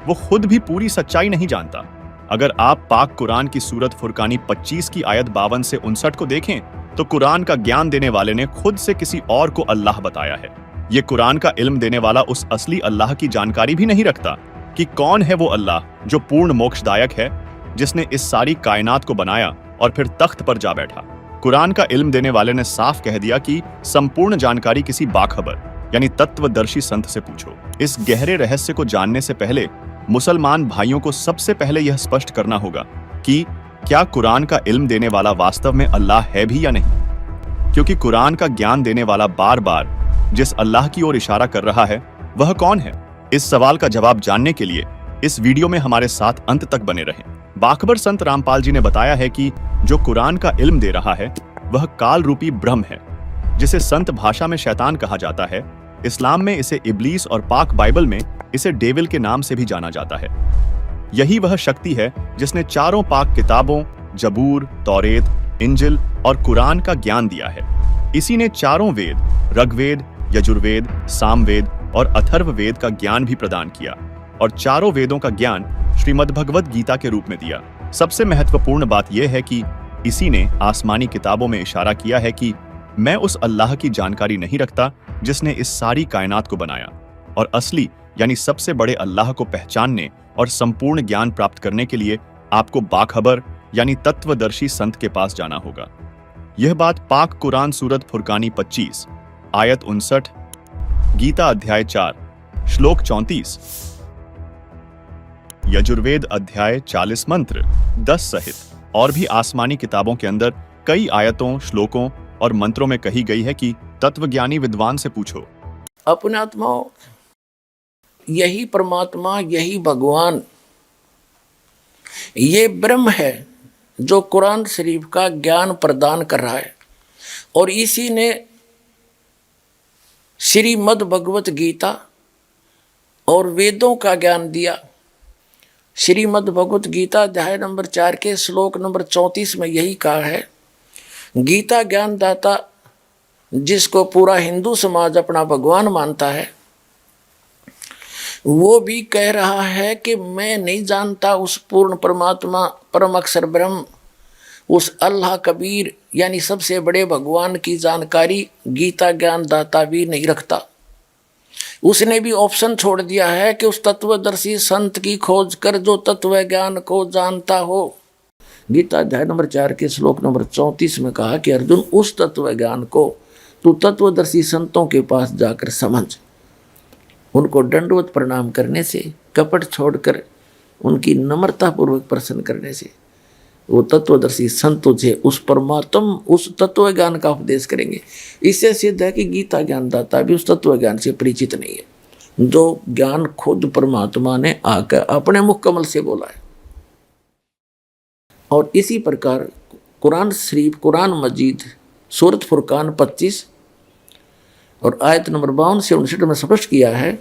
वो खुद भी पूरी सच्चाई नहीं जानता। अगर आप पाक कुरान की सूरत फुरकानी 25 की आयत 52 से 59 को देखें तो कुरान का ज्ञान देने वाले ने खुद से किसी और को अल्लाह बताया है। ये कुरान का इल्म देने वाला उस असली अल्लाह की जानकारी भी नहीं रखता कि कौन है वो अल्लाह जो पूर्ण मोक्षदायक है, जिसने इस सारी कायनात को बनाया और फिर तख्त पर जा बैठा। कुरान का इल्म देने वाले ने साफ कह दिया कि संपूर्ण जानकारी किसी बाखबर यानी तत्वदर्शी संत से पूछो। इस गहरे रहस्य को जानने से पहले मुसलमान भाइयों को सबसे पहले यह स्पष्ट करना होगा कि क्या कुरान का इल्म देने वाला वास्तव में अल्लाह है भी या नहीं, क्योंकि कुरान का ज्ञान देने वाला बार बार जिस अल्लाह की ओर इशारा कर रहा है वह कौन है। इस सवाल का जवाब जानने के लिए इस वीडियो में हमारे साथ अंत तक बने रहें। बाखबर संत रामपाल जी ने बताया है कि जो कुरान का इल्म दे रहा है वह काल रूपी ब्रह्म है, जिसे संत भाषा में शैतान कहा जाता है। इस्लाम में इसे इब्लीस और पाक बाइबल में इसे डेविल के नाम से भी जाना जाता है। यही वह शक्ति है जिसने चारों पाक किताबों जबूर, तौरेत, इंजिल और कुरान का ज्ञान दिया है। इसी ने चारों वेद ऋग्वेद, यजुर्वेद, सामवेद और अथर्ववेद का ज्ञान भी प्रदान किया और चारों वेदों का ज्ञान श्रीमद् भगवद गीता के रूप में दिया। सबसे महत्वपूर्ण बात यह है कि इसी ने आसमानी किताबों में इशारा किया है कि मैं उस अल्लाह की जानकारी नहीं रखता जिसने इस सारी कायनात को बनाया, और असली यानी सबसे बड़े अल्लाह को पहचानने और संपूर्ण ज्ञान प्राप्त करने के लिए आपको बाखबर यानी तत्वदर्शी संत के पास जाना होगा। यह बात पाक कुरान सूरत फुरकानी 25 आयत 59, गीता अध्याय 4 श्लोक 34, यजुर्वेद अध्याय 40 मंत्र 10 सहित और भी आसमानी किताबों के अंदर कई आयतों, श्लोकों और मंत्रों में कही गई है कि तत्वज्ञानी विद्वान से पूछो। अपने आत्माओं, यही परमात्मा, यही भगवान, ये ब्रह्म है जो कुरान शरीफ का ज्ञान प्रदान कर रहा है, और इसी ने श्रीमद् भगवत गीता और वेदों का ज्ञान दिया। श्रीमद् भगवत गीता अध्याय नंबर 4 के श्लोक नंबर 34 में यही कहा है, गीता ज्ञानदाता जिसको पूरा हिंदू समाज अपना भगवान मानता है, वो भी कह रहा है कि मैं नहीं जानता उस पूर्ण परमात्मा, परम अक्षर ब्रह्म, उस अल्लाह कबीर यानी सबसे बड़े भगवान की जानकारी गीता ज्ञानदाता भी नहीं रखता। उसने भी ऑप्शन छोड़ दिया है कि उस तत्वदर्शी संत की खोज कर जो तत्व ज्ञान को जानता हो। गीता अध्याय नंबर 4 के श्लोक नंबर 34 में कहा कि अर्जुन, उस तत्व ज्ञान को तू तत्वदर्शी संतों के पास जाकर समझ। उनको दंडवत प्रणाम करने से, कपट छोड़कर उनकी नम्रता पूर्वक प्रश्न करने से वो तत्वदर्शी संत तुझे उस परमात्म, उस तत्व ज्ञान का उपदेश करेंगे। इससे सिद्ध है कि गीता ज्ञानदाता भी उस तत्व ज्ञान से परिचित नहीं है जो ज्ञान खुद परमात्मा ने आकर अपने मुख कमल से बोला है। और इसी प्रकार कुरान शरीफ, कुरान मजीद सूरत फुरकान 25 और आयत नंबर 52 से 59 में स्पष्ट किया है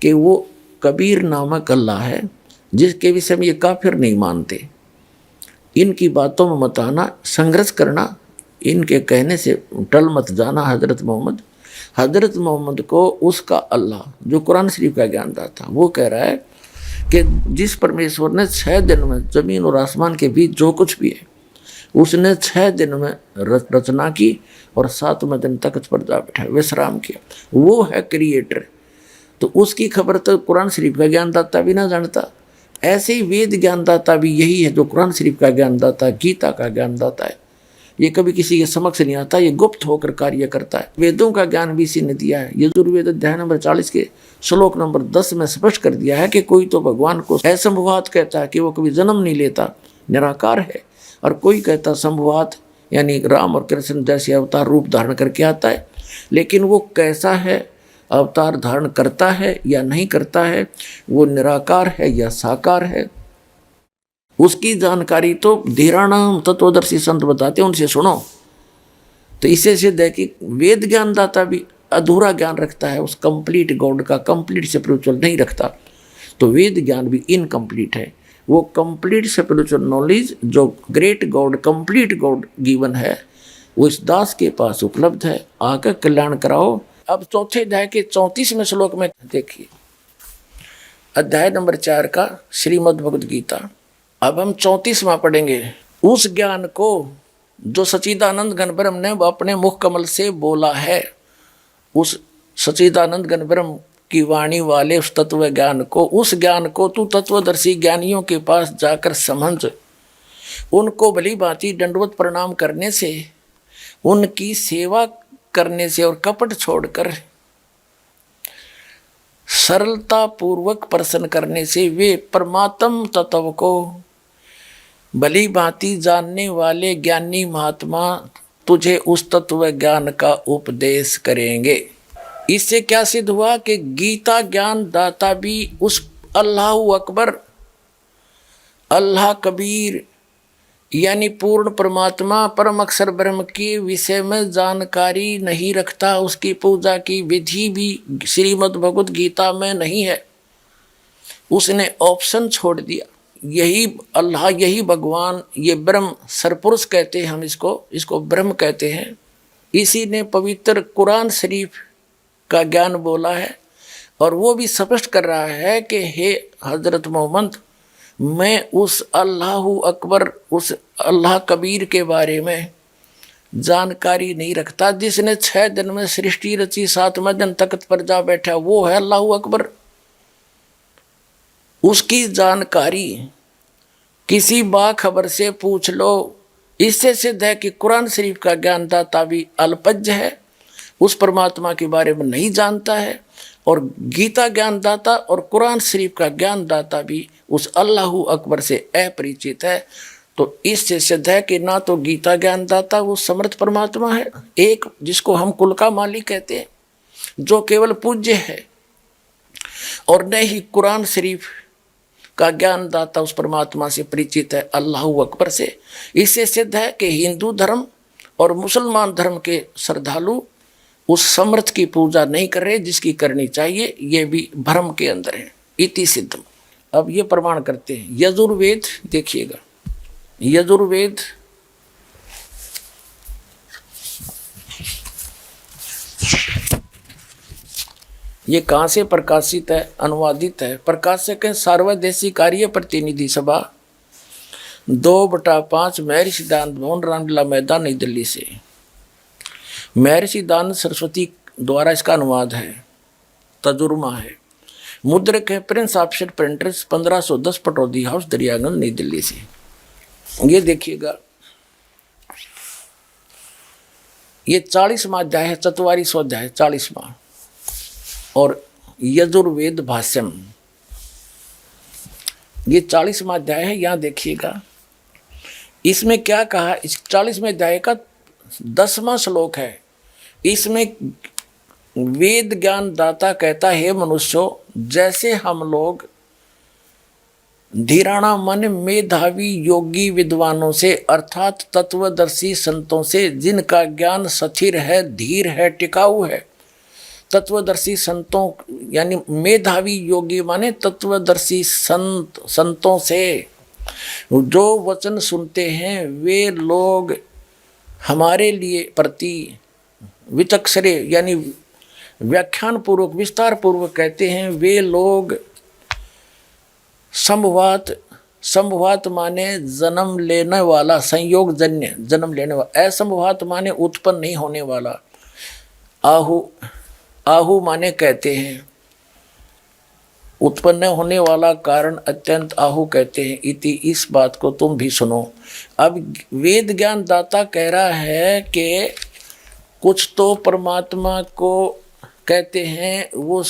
कि वो कबीर नामक अल्लाह है जिसके विषय में ये काफिर नहीं मानते। इनकी बातों में मत आना, संघर्ष करना, इनके कहने से टल मत जाना। हजरत मोहम्मद को उसका अल्लाह जो कुरान शरीफ का ज्ञानदाता, वो कह रहा है कि जिस परमेश्वर ने 6 दिन में ज़मीन और आसमान के बीच जो कुछ भी है उसने 6 दिन में रचना की और 7वें दिन तख्त पर जा बैठा, विश्राम किया। वो है क्रिएटर। तो उसकी खबर तो कुरान शरीफ का ज्ञानदाता भी ना जानता। ऐसे ही वेद ज्ञानदाता भी यही है जो कुरान शरीफ का ज्ञानदाता, गीता का ज्ञानदाता है। ये कभी किसी के समक्ष नहीं आता, ये गुप्त होकर कार्य करता है। वेदों का ज्ञान भी इसी ने दिया है। यजुर्वेद अध्याय नंबर 40 के श्लोक नंबर 10 में स्पष्ट कर दिया है कि कोई तो भगवान को असंभवात कहता है कि वो कभी जन्म नहीं लेता, निराकार है, और कोई कहता संभवात यानी राम और कृष्ण जैसे अवतार रूप धारण करके आता है। लेकिन वो कैसा है, अवतार धारण करता है या नहीं करता है, वो निराकार है या साकार है, उसकी जानकारी तो धीराणाम तत्वदर्शी संत बताते हैं, उनसे सुनो। तो इसे सिद्ध है कि वेद ज्ञानदाता भी अधूरा ज्ञान रखता है, उस कंप्लीट गॉड का कंप्लीट स्पिरिचुअल नहीं रखता। तो वेद ज्ञान भी इनकम्प्लीट है। वो कंप्लीट स्पिरिचुअल नॉलेज जो great God complete God given है वो इस दास के पास उपलब्ध है, आकर कल्याण कराओ। अब चौथे अध्याय के 34वें श्लोक में देखिए, अध्याय नंबर 4 का श्रीमद् भगवद गीता। अब हम 34वां पढ़ेंगे। उस ज्ञान को जो सच्चिदानंद घन ब्रह्म ने अपने मुख कमल से बोला है, उस सच्चिदानंद घन ब्रह्म की वाणी वाले उस तत्व ज्ञान को, उस ज्ञान को तू तत्वदर्शी ज्ञानियों के पास जाकर समझ, उनको भली भांति दंडवत प्रणाम करने से, उनकी सेवा करने से और कपट छोड़कर सरलता पूर्वक प्रसन्न करने से वे परमात्म तत्व को भली भांति जानने वाले ज्ञानी महात्मा तुझे उस तत्व ज्ञान का उपदेश करेंगे। इससे क्या सिद्ध हुआ कि गीता ज्ञान दाता भी उस अल्लाह अकबर, अल्लाह कबीर यानी पूर्ण परमात्मा परम अक्षर ब्रह्म के विषय में जानकारी नहीं रखता। उसकी पूजा की विधि भी श्रीमद् भगवद गीता में नहीं है, उसने ऑप्शन छोड़ दिया। यही अल्लाह, यही भगवान, ये ब्रह्म सरपुरुष कहते हैं हम इसको ब्रह्म कहते हैं। इसी ने पवित्र कुरान शरीफ का ज्ञान बोला है और वो भी स्पष्ट कर रहा है कि हे हजरत मोहम्मद, मैं उस अल्लाह अकबर, उस अल्लाह कबीर के बारे में जानकारी नहीं रखता जिसने 6 दिन में सृष्टि रची, 7वें दिन तख्त पर जा बैठा, वो है अल्लाह अकबर। उसकी जानकारी किसी बाखबर से पूछ लो। इससे सिद्ध है कि कुरान शरीफ का ज्ञानदाता भी अल्पज्ञ है, उस परमात्मा के बारे में नहीं जानता है, और गीता ज्ञानदाता और कुरान शरीफ का ज्ञानदाता भी उस अल्लाह अकबर से अपरिचित है। तो इससे सिद्ध है कि ना तो गीता ज्ञानदाता वो समर्थ परमात्मा है, एक जिसको हम कुल का मालिक कहते हैं, जो केवल पूज्य है, और न ही कुरान शरीफ का ज्ञानदाता उस परमात्मा से परिचित है, अल्लाह अकबर से। इससे सिद्ध है कि हिंदू धर्म और मुसलमान धर्म के श्रद्धालु उस समर्थ की पूजा नहीं कर रहे जिसकी करनी चाहिए, ये भी भ्रम के अंदर है। इति सिद्धम। अब ये प्रमाण करते हैं। यजुर्वेद देखिएगा, यजुर्वेद ये कहाँ से प्रकाशित है, अनुवादित है। प्रकाशक है सार्वदेशी कार्य प्रतिनिधि सभा 2/5 महर्षि दानंद भवन, रामलीला मैदान, नई दिल्ली से। महर्षि दानंद सरस्वती द्वारा इसका अनुवाद है, तजुर्मा है। मुद्रक है Prince offset printers, 1510 Pataudi house, Daryaganj, नई दिल्ली से। ये देखिएगा, ये 40वां अध्याय है, 44वां अध्याय 40वां, और यजुर्वेद भाष्यम ये 40वां अध्याय है। यहाँ देखिएगा इसमें क्या कहा। इस 40वें अध्याय का 10वां श्लोक है। इसमें वेद ज्ञान दाता कहता है, मनुष्यों, जैसे हम लोग धीराणा मन मेधावी योगी विद्वानों से अर्थात तत्वदर्शी संतों से, जिनका ज्ञान स्थिर है, धीर है, टिकाऊ है। तत्वदर्शी संतों यानी मेधावी योगी माने तत्वदर्शी संतों से जो वचन सुनते हैं, वे लोग हमारे लिए प्रति विचक्षरे यानी व्याख्यान पूर्वक, विस्तार पूर्वक कहते हैं। वे लोग संभवात माने जन्म लेने वाला, संयोग जन्य जन्म लेने वाला। असंभवात माने उत्पन्न नहीं होने वाला। आहु माने कहते हैं, उत्पन्न होने वाला कारण अत्यंत आहु कहते हैं इति। इस बात को तुम भी सुनो। अब वेद ज्ञान दाता कह रहा है कि कुछ तो परमात्मा को कहते हैं वो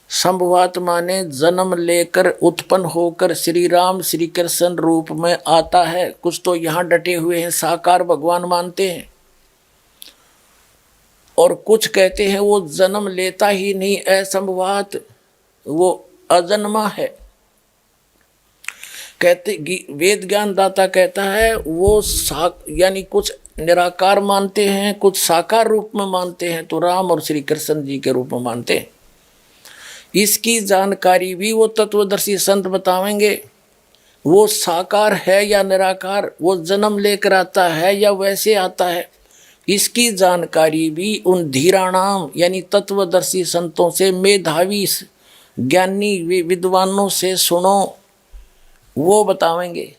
संभवात माने जन्म लेकर उत्पन्न होकर श्री राम श्री कृष्ण रूप में आता है। कुछ तो यहाँ डटे हुए हैं साकार भगवान मानते हैं, और कुछ कहते हैं वो जन्म लेता ही नहीं, असंभवात, वो अजन्मा है। कहते वेद ज्ञान दाता कहता है वो यानी कुछ निराकार मानते हैं, कुछ साकार रूप में मानते हैं, तो राम और श्री कृष्ण जी के रूप में मानते हैं। इसकी जानकारी भी वो तत्वदर्शी संत बतावेंगे। वो साकार है या निराकार, वो जन्म लेकर आता है या वैसे आता है, इसकी जानकारी भी उन धीराणाम यानी तत्वदर्शी संतों से, मेधावी ज्ञानी विद्वानों से सुनो, वो बतावेंगे।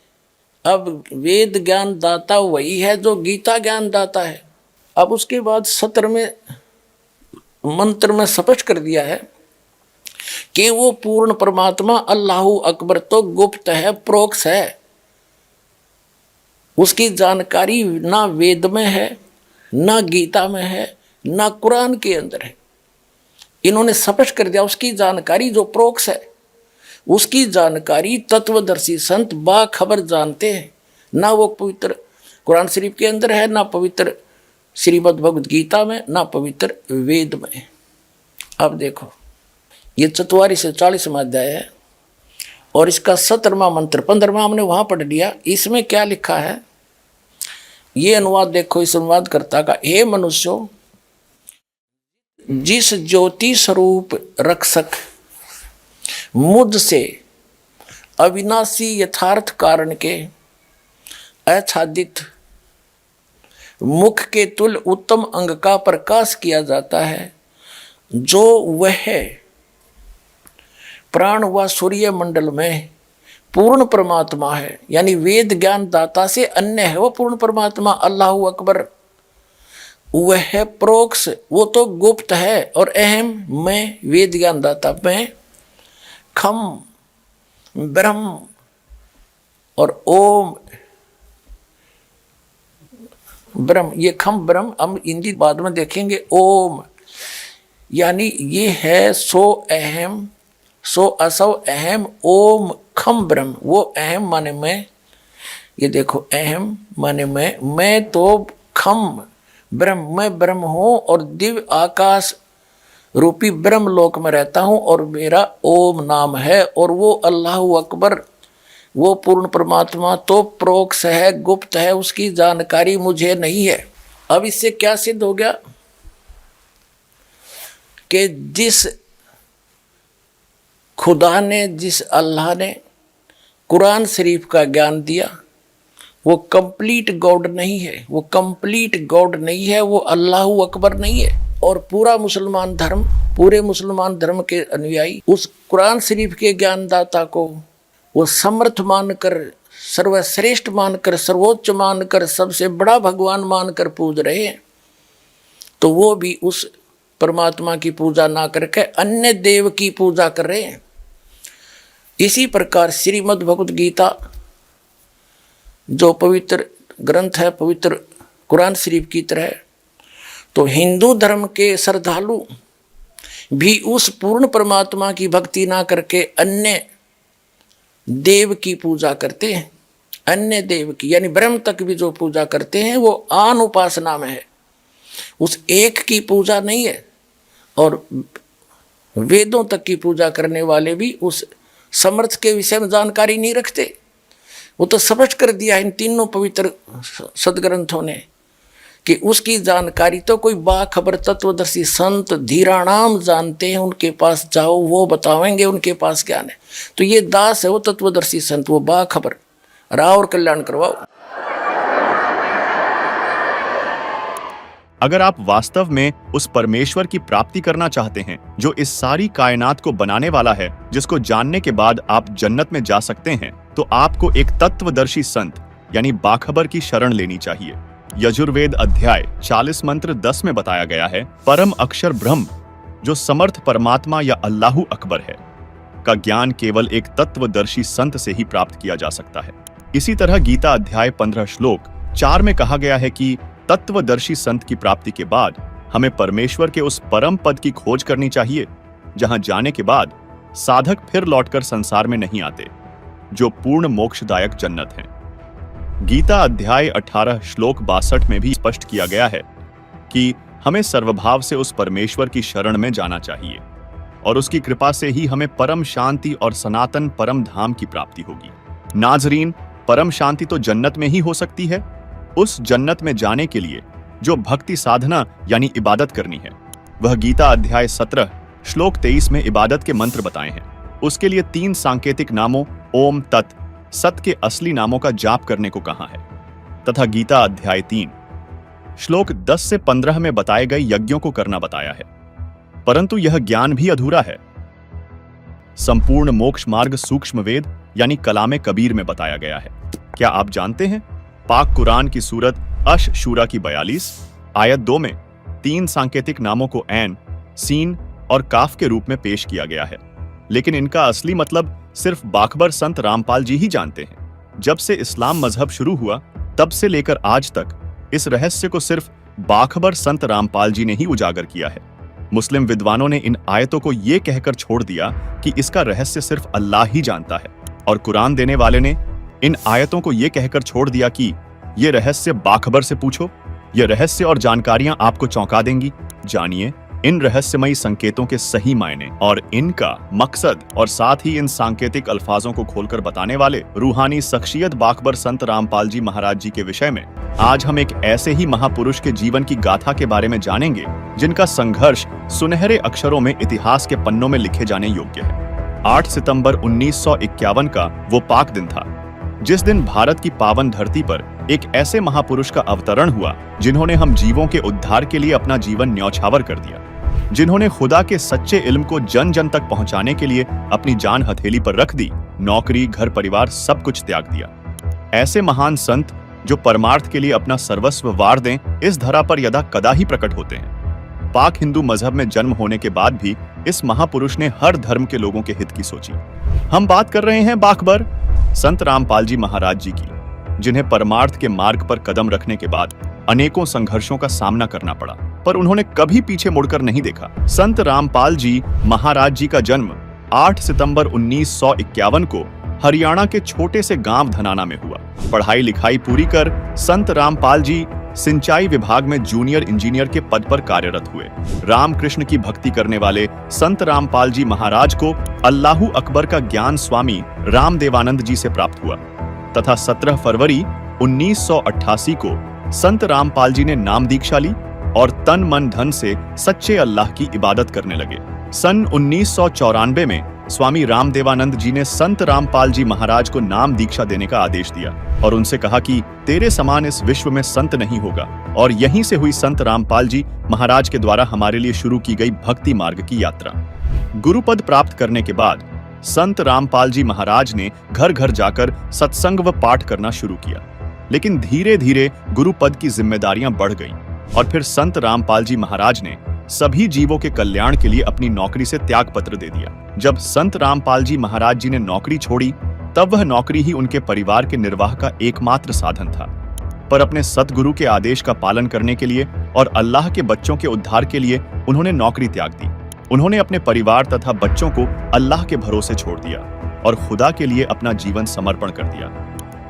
अब वेद ज्ञान दाता वही है जो गीता ज्ञान दाता है। अब उसके बाद 17वें मंत्र में स्पष्ट कर दिया है कि वो पूर्ण परमात्मा अल्लाहु अकबर तो गुप्त है, प्रोक्ष है। उसकी जानकारी ना वेद में है, ना गीता में है, ना कुरान के अंदर है। इन्होंने स्पष्ट कर दिया उसकी जानकारी जो प्रोक्ष है, उसकी जानकारी तत्वदर्शी संत बाखबर जानते हैं। ना वो पवित्र कुरान शरीफ के अंदर है, ना पवित्र श्रीमद् भगवद गीता में, ना पवित्र वेद में। अब देखो ये 44 से 40वां अध्याय है और इसका 17वां मंत्र, 15वां हमने वहां पढ़ लिया। इसमें क्या लिखा है ये अनुवाद देखो इस अनुवादकर्ता का। हे मनुष्यों, जिस ज्योति स्वरूप रक्षक मुझ से अविनाशी यथार्थ कारण के आच्छादित मुख के तुल्य उत्तम अंग का प्रकाश किया जाता है, जो वह प्राण व सूर्य मंडल में पूर्ण परमात्मा है, यानी वेद ज्ञान दाता से अन्य है वो पूर्ण परमात्मा अल्लाहु अकबर। वह प्रोक्ष, वो तो गुप्त है, और अहम मैं वेद ज्ञान दाता में, खम ब्रह्म और ओम ब्रह्म, ये खम ब्रह्म हम हिंदी बाद में देखेंगे। ओम यानी ये है सो अहम, सो असव अहम, ओम खम ब्रह्म। वो अहम माने मैं, ये देखो अहम माने मैं तो खम ब्रह्म, मैं ब्रह्म हूँ और दिव्य आकाश रूपी ब्रह्म लोक में रहता हूँ और मेरा ओम नाम है। और वो अल्लाहु अकबर, वो पूर्ण परमात्मा तो प्रोक्ष है, गुप्त है, उसकी जानकारी मुझे नहीं है। अब इससे क्या सिद्ध हो गया कि जिस खुदा ने, जिस अल्लाह ने कुरान शरीफ का ज्ञान दिया वो कंप्लीट गॉड नहीं है, वो कंप्लीट गॉड नहीं है, वो अल्लाहु अकबर नहीं है। और पूरा मुसलमान धर्म, पूरे मुसलमान धर्म के अनुयायी उस कुरान शरीफ के ज्ञानदाता को वो समर्थ मानकर, सर्वश्रेष्ठ मानकर, सर्वोच्च मानकर, सबसे बड़ा भगवान मानकर पूज रहे हैं। तो वो भी उस परमात्मा की पूजा ना करके अन्य देव की पूजा कर रहे हैं। इसी प्रकार श्रीमद् भगवद गीता जो पवित्र ग्रंथ है, पवित्र कुरान शरीफ की तरह, तो हिंदू धर्म के श्रद्धालु भी उस पूर्ण परमात्मा की भक्ति ना करके अन्य देव की पूजा करते हैं। अन्य देव की यानी ब्रह्म तक भी जो पूजा करते हैं वो आन उपासना में है, उस एक की पूजा नहीं है। और वेदों तक की पूजा करने वाले भी उस समर्थ के विषय में जानकारी नहीं रखते। वो तो स्पष्ट कर दिया इन तीनों पवित्र सदग्रंथों ने कि उसकी जानकारी तो कोई बाखबर तत्वदर्शी संत धीराणाम जानते हैं, उनके पास जाओ, वो बतावेंगे, उनके पास ज्ञान है। तो ये दास है वो तत्वदर्शी संत, वो बाखबर, राव और कल्याण करवाओ। अगर आप वास्तव में उस परमेश्वर की प्राप्ति करना चाहते हैं जो इस सारी कायनात को बनाने वाला है, जिसको जानने के बाद आप जन्नत में जा सकते हैं, तो आपको एक तत्वदर्शी संत यानी बाखबर की शरण लेनी चाहिए। यजुर्वेद अध्याय 40 मंत्र 10 में बताया गया है, परम अक्षर ब्रह्म जो समर्थ परमात्मा या अल्लाहु अकबर है, का ज्ञान केवल एक तत्वदर्शी संत से ही प्राप्त किया जा सकता है। इसी तरह गीता अध्याय 15 श्लोक 4 में कहा गया है कि तत्वदर्शी संत की प्राप्ति के बाद हमें परमेश्वर के उस परम पद की खोज करनी चाहिए, जहां जाने के बाद साधक फिर लौटकर संसार में नहीं आते, जो पूर्ण मोक्षदायक जन्नत है। गीता अध्याय 18 श्लोक 62 में भी स्पष्ट किया गया है कि हमें सर्वभाव से उस परमेश्वर की शरण में जाना चाहिए और उसकी कृपा से ही हमें परम शांति और सनातन परम धाम की प्राप्ति होगी। नाजरीन, परम शांति तो जन्नत में ही हो सकती है। उस जन्नत में जाने के लिए जो भक्ति साधना यानी इबादत करनी है, वह गीता अध्याय 17 श्लोक 23 में इबादत के मंत्र बताए हैं। उसके लिए 3 सांकेतिक नामों ओम तत् सत के असली नामों का जाप करने को कहा है तथा गीता अध्याय 3 श्लोक 10 से 15 में बताए गए यज्ञों को करना बताया है। परंतु यह ज्ञान भी अधूरा है। संपूर्ण मोक्ष मार्ग सूक्ष्म वेद यानी कलामे कबीर में बताया गया है। क्या आप जानते हैं, पाक कुरान की सूरत अश शूरा की 42 आयत 2 में 3 सांकेतिक नामों को ऐन, सीन और काफ के रूप में पेश किया गया है, लेकिन इनका असली मतलब सिर्फ बाखबर संत रामपाल जी ही जानते हैं। जब से इस्लाम मजहब शुरू हुआ तब से लेकर आज तक इस रहस्य को सिर्फ बाखबर संत रामपाल जी ने ही उजागर किया है। मुस्लिम विद्वानों ने इन आयतों को यह कहकर छोड़ दिया कि इसका रहस्य सिर्फ अल्लाह ही जानता है, और कुरान देने वाले ने इन आयतों को यह कहकर छोड़ दिया कि यह रहस्य बाखबर से पूछो। यह रहस्य और जानकारियां आपको चौंका देंगी। जानिए इन रहस्यमयी संकेतों के सही मायने और इनका मकसद, और साथ ही इन सांकेतिक अल्फाजों को खोलकर बताने वाले रूहानी शख्सियत बाखबर संत रामपाल जी महाराज जी के विषय में आज हम एक ऐसे ही महापुरुष के जीवन की गाथा के बारे में जानेंगे जिनका संघर्ष सुनहरे अक्षरों में इतिहास के पन्नों में लिखे जाने योग्य है। 8 सितंबर 1951 का वो पाक दिन था जिस दिन भारत की पावन धरती पर एक ऐसे महापुरुष का अवतरण हुआ जिन्होंने हम जीवों के उद्धार के लिए अपना जीवन न्यौछावर कर दिया, जिन्होंने खुदा के सच्चे इल्म को जन जन तक पहुंचाने के लिए अपनी जान हथेली पर रख दी, नौकरी, घर परिवार सब कुछ त्याग दिया। ऐसे महान संत जो परमार्थ के लिए अपना सर्वस्व वार दें, इस धरा पर यदा कदा ही प्रकट होते हैं। पाक हिंदू मजहब में जन्म होने के बाद भी इस महापुरुष ने हर धर्म के लोगों के हित की सोची। हम बात कर रहे हैं बाखबर संत रामपाल जी महाराज जी की, जिन्हें परमार्थ के मार्ग पर कदम रखने के बाद अनेकों संघर्षों का सामना करना पड़ा, पर उन्होंने कभी पीछे मुड़कर नहीं देखा। संत रामपाल जी महाराज जी का जन्म 8 सितंबर 1951 को हरियाणा के छोटे से गांव धनाना में हुआ। पढ़ाई लिखाई पूरी कर संत रामपाल जी सिंचाई विभाग में जूनियर इंजीनियर के पद पर कार्यरत हुए। रामकृष्ण की भक्ति करने वाले संत रामपाल जी महाराज को अल्लाहु अकबर का ज्ञान स्वामी रामदेवानंद जी से प्राप्त हुआ तथा 17 फरवरी 1988 को संत रामपाल जी ने नाम दीक्षा ली और तन मन धन से सच्चे अल्लाह की इबादत करने लगे। सन 1994 में स्वामी रामदेवानंद जी ने संत रामपाल जी महाराज को नाम दीक्षा देने का आदेश दिया और उनसे कहा कि तेरे समान इस विश्व में संत नहीं होगा, और यहीं से हुई संत रामपाल जी महाराज के द्वारा हमारे लिए शुरू की गई भक्ति मार्ग की यात्रा। गुरुपद प्राप्त करने के बाद संत रामपाल जी महाराज ने घर घर जाकर सत्संग व पाठ करना शुरू किया, लेकिन धीरे धीरे गुरुपद की जिम्मेदारियां बढ़ गईं और फिर संत रामपाल जी महाराज ने सभी जीवों के कल्याण के लिए अपनी नौकरी से त्याग पत्र दे दिया। जब संत रामपाल जी महाराज जी ने नौकरी छोड़ी तब वह नौकरी ही उनके परिवार के निर्वाह का एकमात्र साधन था, पर अपने सतगुरु के आदेश का पालन करने के लिए और अल्लाह के बच्चों के उद्धार के लिए उन्होंने नौकरी त्याग दी। उन्होंने अपने परिवार तथा बच्चों को अल्लाह के भरोसे छोड़ दिया और खुदा के लिए अपना जीवन समर्पण कर दिया।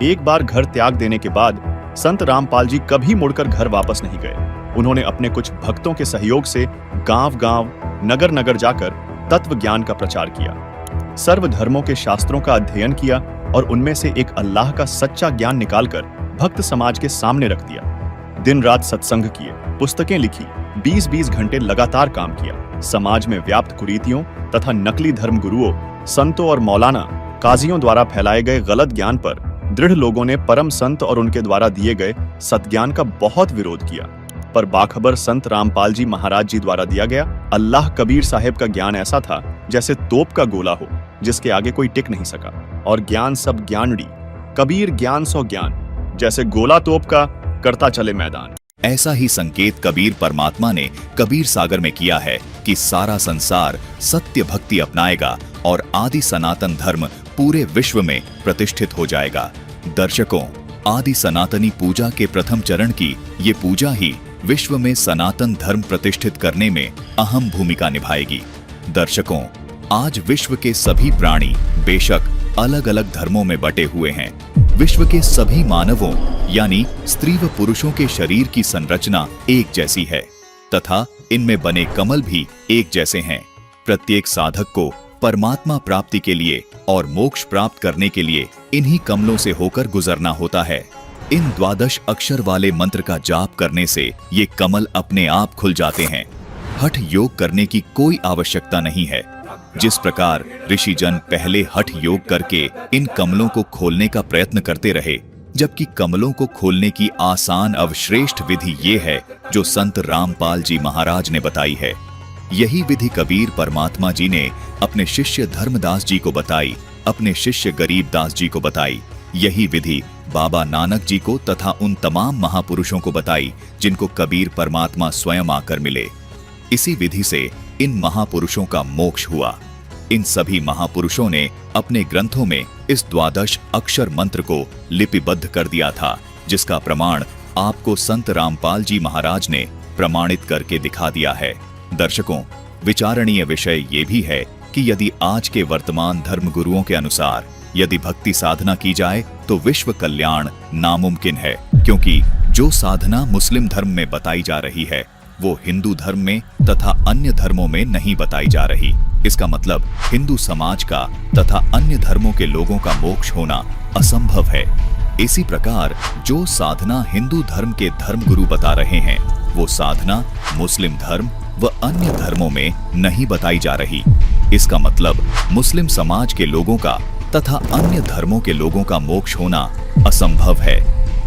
एक बार घर त्याग देने के बाद संत रामपाल जी कभी मुड़कर घर वापस नहीं गए। उन्होंने अपने कुछ भक्तों के सहयोग से गांव-गांव, नगर-नगर जाकर तत्व ज्ञान का प्रचार किया, सर्व धर्मों के शास्त्रों का अध्ययन किया और उनमें से एक अल्लाह का सच्चा ज्ञान निकालकर भक्त समाज के सामने रख दिया। दिन रात सत्संग किए, पुस्तकें लिखी, 20-20 घंटे लगातार काम किया। समाज में व्याप्त कुरीतियों तथा नकली धर्म गुरुओं, संतों और मौलाना काजियों द्वारा फैलाए गए गलत ज्ञान पर दृढ़ लोगों ने परम संत और उनके द्वारा दिए गए सत्ज्ञान का बहुत विरोध किया। पर बाखबर संत रामपाल जी महाराज जी द्वारा दिया गया अल्लाह कबीर साहेब का ज्ञान ऐसा था जैसे तोप का गोला हो जिसके आगे कोई टिक नहीं सका, और ज्ञान सब ज्ञानड़ी, कबीर ज्ञान सो ज्ञान, जैसे गोला तोप का करता चले मैदान। ऐसा ही संकेत कबीर परमात्मा ने कबीर सागर में किया है कि सारा संसार सत्य भक्ति अपनाएगा और आदि सनातन धर्म पूरे विश्व में प्रतिष्ठित हो जाएगा। दर्शकों, आदि सनातनी पूजा के प्रथम चरण की ये पूजा ही विश्व में सनातन धर्म प्रतिष्ठित करने में अहम भूमिका निभाएगी। दर्शकों, आज विश्व के सभी प्राणी बेशक अलग अलग धर्मों में बटे हुए हैं। विश्व के सभी मानवों यानी स्त्री व पुरुषों के शरीर की संरचना एक जैसी है तथा इनमें बने कमल भी एक जैसे हैं। प्रत्येक साधक को परमात्मा प्राप्ति के लिए और मोक्ष प्राप्त करने के लिए इन्हीं कमलों से होकर गुजरना होता है। इन 12 अक्षर वाले मंत्र का जाप करने से ये कमल अपने आप खुल जाते हैं। हठ योग करने की कोई आवश्यकता नहीं है। जिस प्रकार ऋषिजन पहले हठ योग करके इन कमलों को खोलने का प्रयत्न करते रहे, जबकि कमलों को खोलने की आसान अवश्रेष्ठ विधि ये है जो संत रामपाल जी महाराज ने बताई है। यही विधि कबीर परमात्मा जी ने अपने शिष्य धर्मदास जी को बताई, अपने शिष्य गरीबदास जी को बताई। यही विधि बाबा नानक जी को तथा उन तमाम महापुरुषों को बताई जिनको कबीर परमात्मा स्वयं आकर मिले। इसी विधि से इन महापुरुषों का मोक्ष हुआ। इन सभी महापुरुषों ने अपने ग्रंथों में इस 12 अक्षर मंत्र को लिपिबद्ध कर दिया था, जिसका प्रमाण आपको संत रामपाल जी महाराज ने प्रमाणित करके दिखा दिया है। दर्शकों, विचारणीय विषय ये भी है कि यदि आज के वर्तमान धर्म गुरुओं के अनुसार यदि भक्ति साधना की जाए तो विश्व कल्याण नामुमकिन है, क्योंकि जो साधना मुस्लिम धर्म में बताई जा रही है वो हिंदू धर्म में तथा अन्य धर्मों में नहीं बताई जा रही। इसका मतलब हिंदू समाज का तथा अन्य धर्मों के लोगों का मोक्ष होना असंभव है। इसी प्रकार जो साधना हिंदू धर्म के धर्मगुरु बता रहे हैं वो साधना मुस्लिम धर्म व अन्य धर्मों में नहीं बताई जा रही। इसका मतलब मुस्लिम समाज के लोगों का तथा अन्य धर्मों के लोगों का मोक्ष होना असंभव है।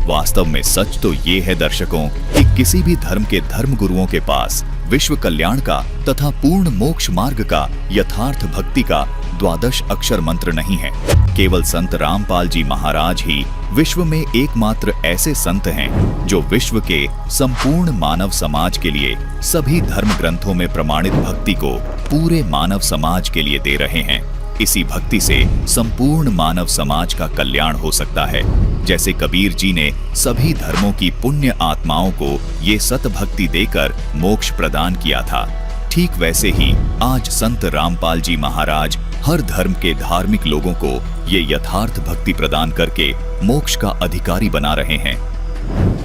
वास्तव में सच तो ये है दर्शकों कि किसी भी धर्म के धर्मगुरुओं के पास विश्व कल्याण का तथा पूर्ण मोक्ष मार्ग का यथार्थ भक्ति का 12 अक्षर मंत्र नहीं है। केवल संत रामपाल जी महाराज ही विश्व में एकमात्र ऐसे संत हैं जो विश्व के संपूर्ण मानव समाज के लिए सभी धर्म ग्रंथों में प्रमाणित भक्ति को पूरे मानव समाज के लिए दे रहे हैं। इसी भक्ति से संपूर्ण मानव समाज का कल्याण हो सकता है। जैसे कबीर जी ने सभी धर्मों की पुण्य आत्माओं को ये सत भक्ति देकर मोक्ष प्रदान किया था, ठीक वैसे ही आज संत रामपाल जी महाराज हर धर्म के धार्मिक लोगों को ये यथार्थ भक्ति प्रदान करके मोक्ष का अधिकारी बना रहे हैं।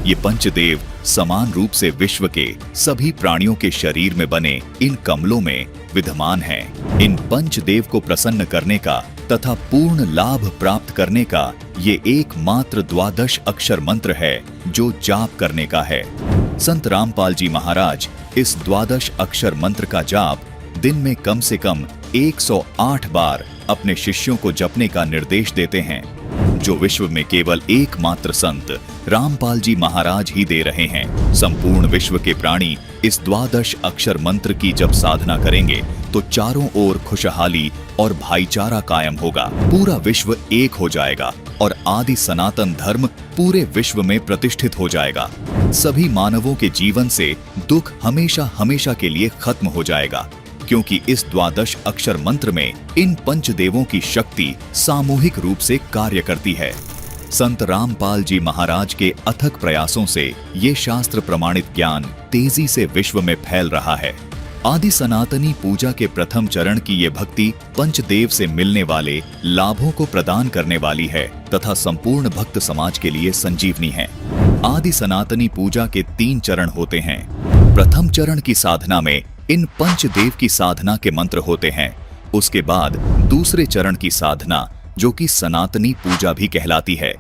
ये पंचदेव समान रूप से विश्व के सभी प्राणियों के शरीर में बने इन कमलों में विद्यमान हैं। इन पंचदेव को प्रसन्न करने का तथा पूर्ण लाभ प्राप्त करने का ये एकमात्र 12 अक्षर मंत्र है जो जाप करने का है। संत रामपाल जी महाराज इस 12 अक्षर मंत्र का जाप दिन में कम से कम 108 बार अपने शिष्यों को जपने का निर्देश देते हैं, जो विश्व में केवल एकमात्र संत रामपाल जी महाराज ही दे रहे हैं। संपूर्ण विश्व के प्राणी इस 12 अक्षर मंत्र की जब साधना करेंगे तो चारों ओर खुशहाली और भाईचारा कायम होगा। पूरा विश्व एक हो जाएगा और आदि सनातन धर्म पूरे विश्व में प्रतिष्ठित हो जाएगा। सभी मानवों के जीवन से दुख हमेशा हमेशा के लिए खत्म हो जाएगा, क्योंकि इस 12 अक्षर मंत्र में इन पंचदेवों की शक्ति सामूहिक रूप से कार्य करती है। संत रामपाल जी महाराज के अथक प्रयासों से ये शास्त्र प्रमाणित ज्ञान तेजी से विश्व में फैल रहा है। आदि सनातनी पूजा के प्रथम चरण की ये भक्ति पंचदेव से मिलने वाले लाभों को प्रदान करने वाली है तथा संपूर्ण भक्त समाज के लिए संजीवनी है। आदि सनातनी पूजा के 3 चरण होते हैं। प्रथम चरण की साधना में इन पंचदेव की साधना के मंत्र होते हैं। उसके बाद दूसरे चरण की साधना, जो कि सनातनी पूजा भी कहलाती है,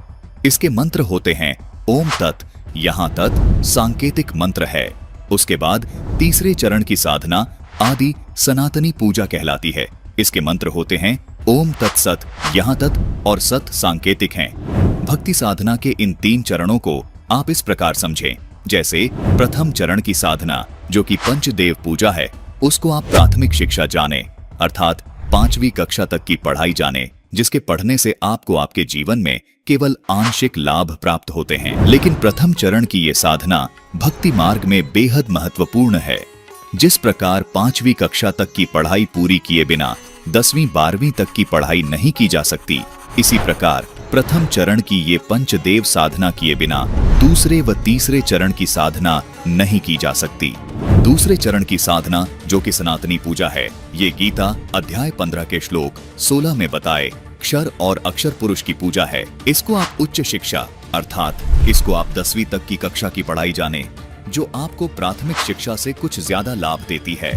इसके मंत्र होते हैं ओम तत्, यहाँ तत् सांकेतिक मंत्र है। उसके बाद तीसरे चरण की साधना आदि सनातनी पूजा कहलाती है। इसके मंत्र होते हैं ओम तत्सत, यहाँ तत् और सत सांकेतिक हैं। भक्ति साधना के इन 3 चरणों को आप इस प्रकार समझें, जैसे प्रथम चरण की साधना जो कि पंचदेव पूजा है, उसको आप प्राथमिक शिक्षा जाने अर्थात 5वीं कक्षा तक की पढ़ाई जाने। जिसके पढ़ने से आपको आपके जीवन में केवल आंशिक लाभ प्राप्त होते हैं। लेकिन प्रथम चरण की ये साधना भक्ति मार्ग में बेहद महत्वपूर्ण है। जिस प्रकार 5वीं कक्षा तक की पढ़ाई पूरी किए बिना 10वीं 12वीं तक की पढ़ाई नहीं की जा सकती, इसी प्रकार प्रथम चरण की ये पंचदेव साधना किए बिना दूसरे व तीसरे चरण की साधना नहीं की जा सकती। दूसरे चरण की साधना जो कि सनातनी पूजा है, ये गीता अध्याय 15 के श्लोक 16 में बताए क्षर और अक्षर पुरुष की पूजा है। इसको आप उच्च शिक्षा अर्थात इसको आप 10वीं तक की कक्षा की पढ़ाई जाने, जो आपको प्राथमिक शिक्षा से कुछ ज्यादा लाभ देती है।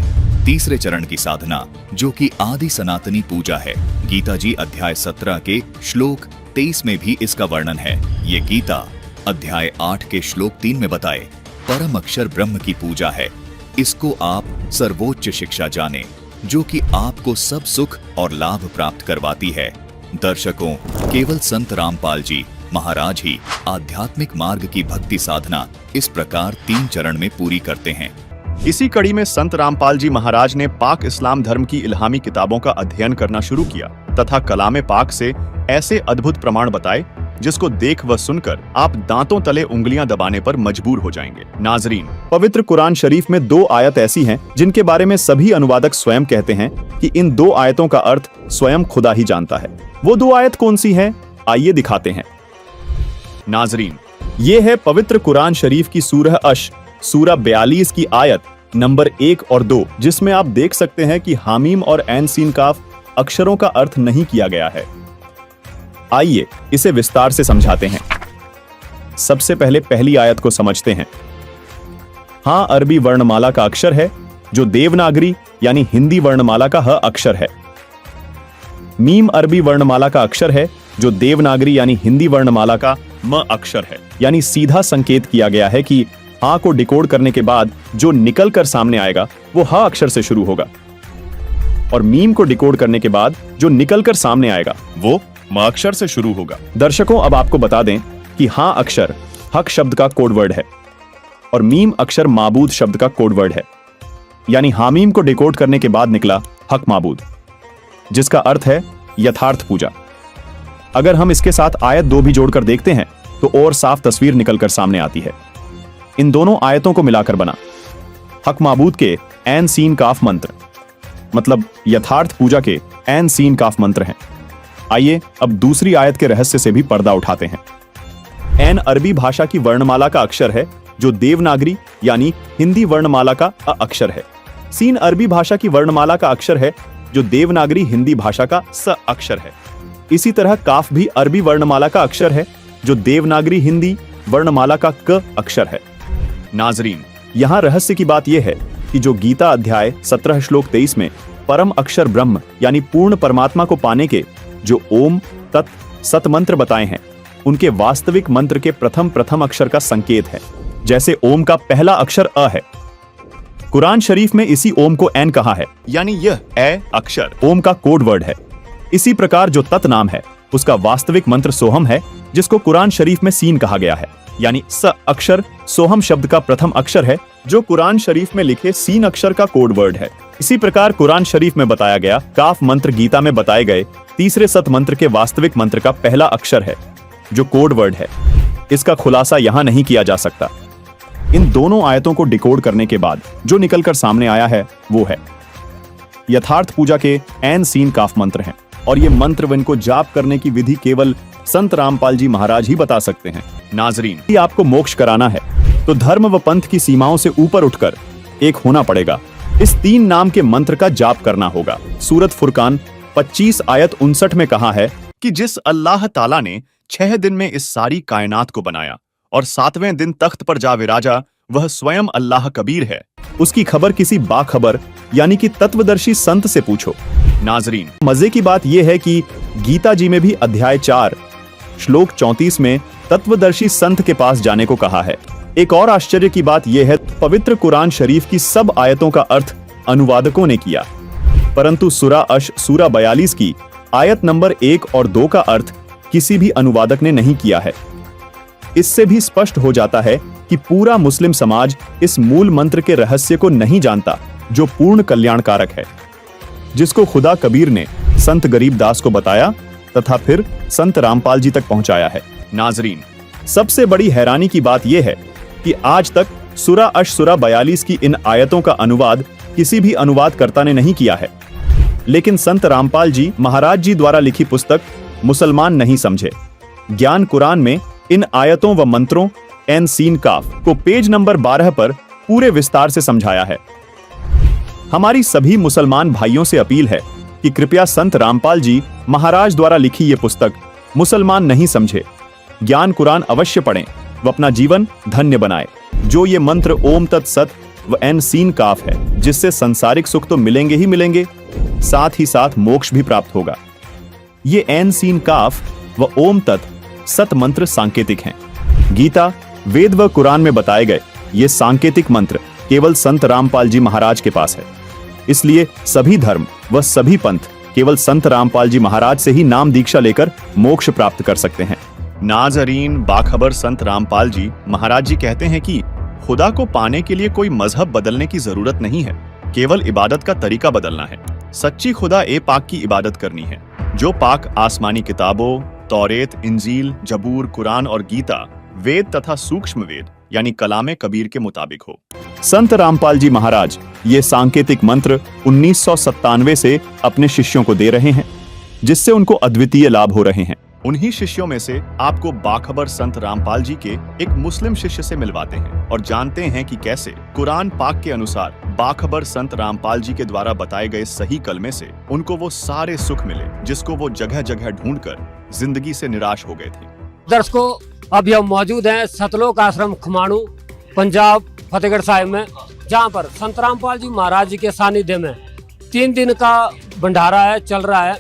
तीसरे चरण की साधना जो कि आदि सनातनी पूजा है, गीता जी अध्याय 17 के श्लोक 23 में भी इसका वर्णन है। ये गीता अध्याय 8 के श्लोक 3 में बताए परम अक्षर ब्रह्म की पूजा है। इसको आप सर्वोच्च शिक्षा जाने, जो कि आपको सब सुख और लाभ प्राप्त करवाती है। दर्शकों, केवल संत रामपाल जी महाराज ही आध्यात्मिक मार्ग की भक्ति साधना इस प्रकार 3 चरण में पूरी करते हैं। इसी कड़ी में संत रामपाल जी महाराज ने पाक इस्लाम धर्म की इल्हामी किताबों का अध्ययन करना शुरू किया तथा कलामे पाक से ऐसे अद्भुत प्रमाण बताए जिसको देख व सुनकर आप दांतों तले उंगलियां दबाने पर मजबूर हो जाएंगे। नाजरीन, पवित्र कुरान शरीफ में 2 आयत ऐसी हैं जिनके बारे में सभी अनुवादक स्वयं कहते हैं कि इन 2 आयतों का अर्थ स्वयं खुदा ही जानता है। वो 2 आयत कौन सी हैं? आइए दिखाते हैं। नाजरीन, ये है पवित्र कुरान शरीफ की सूरह अश सूरा 42 की आयत नंबर 1 और 2, जिसमें आप देख सकते हैं कि हामीम और ऐन सीन काफ अक्षरों का अर्थ नहीं किया गया है। आइए इसे विस्तार से समझाते हैं। सबसे पहले पहली आयत को समझते हैं। हां अरबी वर्णमाला का अक्षर है जो देवनागरी यानी हिंदी वर्णमाला का ह अक्षर है। मीम अरबी वर्णमाला का अक्षर है जो देवनागरी यानी हिंदी वर्णमाला का म अक्षर है। यानी सीधा संकेत किया गया है कि हां को डिकोड करने के बाद जो निकल कर सामने आएगा वो ह अक्षर से शुरू होगा, और मीम को डिकोड करने के बाद जो निकल कर सामने आएगा वो म अक्षर से शुरू होगा। दर्शकों, अब आपको बता दें कि हां अक्षर हक शब्द का कोड वर्ड है और मीम अक्षर माबूद शब्द का कोड वर्ड है। यानी हामीम को डिकोड करने के बाद निकला हक माबूद, जिसका अर्थ है यथार्थ पूजा। अगर हम इसके साथ आयत 2 भी जोड़कर देखते हैं तो और साफ तस्वीर निकलकर सामने आती है। इन दोनों आयतों को मिलाकर बना हक माबूद के ऐन सीन काफ मंत्र, मतलब यथार्थ पूजा के ऐन सीन काफ मंत्र हैं। आइए अब दूसरी आयत के रहस्य से भी पर्दा उठाते हैं। ऐन अरबी भाषा की वर्णमाला का अक्षर है जो देवनागरी यानी हिंदी वर्णमाला का अ अक्षर है। सीन अरबी भाषा की वर्णमाला का अक्षर है जो देवनागरी हिंदी भाषा का स अक्षर है। इसी तरह काफ भी अरबी वर्णमाला का अक्षर है जो देवनागरी हिंदी वर्णमाला का क अक्षर है। नाजरीन, यहाँ रहस्य की बात यह है कि जो गीता अध्याय 17 श्लोक 23 में परम अक्षर ब्रह्म यानी पूर्ण परमात्मा को पाने के जो ओम तत् सत मंत्र बताए हैं, उनके वास्तविक मंत्र के प्रथम अक्षर का संकेत है। जैसे ओम का पहला अक्षर अ है, कुरान शरीफ में इसी ओम को ऐन कहा है, यानी यह ए अक्षर ओम का कोड वर्ड है। इसी प्रकार जो तत् नाम है उसका वास्तविक मंत्र सोहम है, जिसको कुरान शरीफ में सीन कहा गया है, यानी स अक्षर सोहम शब्द का प्रथम अक्षर है जो कुरान शरीफ में लिखे सीन अक्षर का कोड वर्ड है। इसी प्रकार कुरान शरीफ में बताया गया काफ मंत्र गीता में बताए गए तीसरे सत मंत्र के वास्तविक मंत्र का पहला अक्षर है जो कोड वर्ड है। इसका खुलासा यहां नहीं किया जा सकता। इन दोनों आयतों को डिकोड करने के बाद जो निकलकर सामने आया है वो है यथार्थ पूजा के ऐन सीन काफ मंत्र हैं, और ये मंत्र व इनको जाप करने की विधि केवल संत रामपाल जी महाराज ही बता सकते हैं। नाजरीन, यदि आपको मोक्ष कराना है तो धर्म व पंथ की सीमाओं से ऊपर उठकर एक होना पड़ेगा। इस 3 नाम के मंत्र का जाप करना होगा। सूरत फुरकान 25 आयत 59 में कहा है कि जिस अल्लाह ताला ने 6 दिन में इस सारी कायनात को बनाया और 7वें दिन तख्त पर जा विराजा, वह स्वयं अल्लाह कबीर है। उसकी खबर किसी बाखबर यानी कि तत्वदर्शी संत से पूछो। नाजरीन, मजे की बात यह है कि गीता जी में भी अध्याय 4 श्लोक 34 में तत्वदर्शी संत के पास जाने को कहा है। एक और आश्चर्य की बात यह है, पवित्र कुरान शरीफ की सब आयतों का अर्थ अनुवादकों ने किया, परंतु सूरा अश सूरा 42 की आयत नंबर 1 और 2 का अर्थ किसी भी अनुवादक ने नहीं किया है। इससे भी स्पष्ट हो जाता है कि पूरा मुस्लिम समाज इस मूल मंत्र के रहस्य को नहीं जानता जो पूर्ण कल्याणकारक है, जिसको खुदा कबीर ने संत गरीब दास को बताया तथा फिर संत रामपाल जी तक पहुंचाया है। नाजरीन, सबसे बड़ी हैरानी की बात यह है कि आज तक सूरा अश-सूरा 42 की इन आयतों का अनुवाद किसी भी अनुवादकर्ता ने नहीं किया है। लेकिन संत रामपाल जी महाराज जी द्वारा लिखी पुस्तक मुसलमान नहीं समझे ज्ञान कुरान में इन आयतों व मंत्रों एन सीन काफ को पेज नंबर 12 पर पूरे विस्तार से समझाया है। हमारी सभी मुसलमान भाइयों से अपील है कि कृपया संत रामपाल जी महाराज द्वारा लिखी ये पुस्तक मुसलमान नहीं समझे ज्ञान कुरान अवश्य पढ़ें व अपना जीवन धन्य बनाए। जो ये मंत्र ओम तत्सत व एन सीन काफ है, जिससे संसारिक सुख तो मिलेंगे ही मिलेंगे, साथ ही साथ मोक्ष भी प्राप्त होगा। ये एन सीन काफ व ओम तत् सत मंत्र सांकेतिक हैं। गीता, वेद व कुरान में बताए गए ये सांकेतिक मंत्र केवल संत रामपाल जी महाराज के पास है। इसलिए सभी धर्म व सभी पंथ केवल संत रामपाल जी महाराज से ही नाम दीक्षा लेकर मोक्ष प्राप्त कर सकते हैं। नाजरीन, बाखबर संत रामपाल जी महाराज जी कहते हैं कि खुदा को पाने के लिए कोई मजहब बदलने की जरूरत नहीं है, केवल इबादत का तरीका बदलना है। सच्ची खुदा ए पाक की इबादत करनी है, जो पाक आसमानी किताबों तौरेत, इंजील, जबूर, कुरान और गीता, वेद तथा सूक्ष्म वेद यानी कलामे कबीर के मुताबिक हो। संत रामपाल जी महाराज ये सांकेतिक मंत्र 1997 से अपने शिष्यों को दे रहे हैं, जिससे उनको अद्वितीय लाभ हो रहे हैं। उन्हीं शिष्यों में से आपको बाखबर संत रामपाल जी के एक मुस्लिम शिष्य से मिलवाते हैं और जानते हैं कि कैसे कुरान पाक के अनुसार बाखबर संत रामपाल जी के द्वारा बताए गए सही कलमे से उनको वो सारे सुख मिले जिसको वो जगह जगह ढूंढकर जिंदगी से निराश हो गए थे। दर्शकों, अब हम मौजूद हैं सतलोक आश्रम खमाणु, पंजाब, फतेहगढ़ साहिब में, जहां पर संत रामपाल जी महाराज जी के सानिध्य में 3 दिन का भंडारा है, चल रहा है।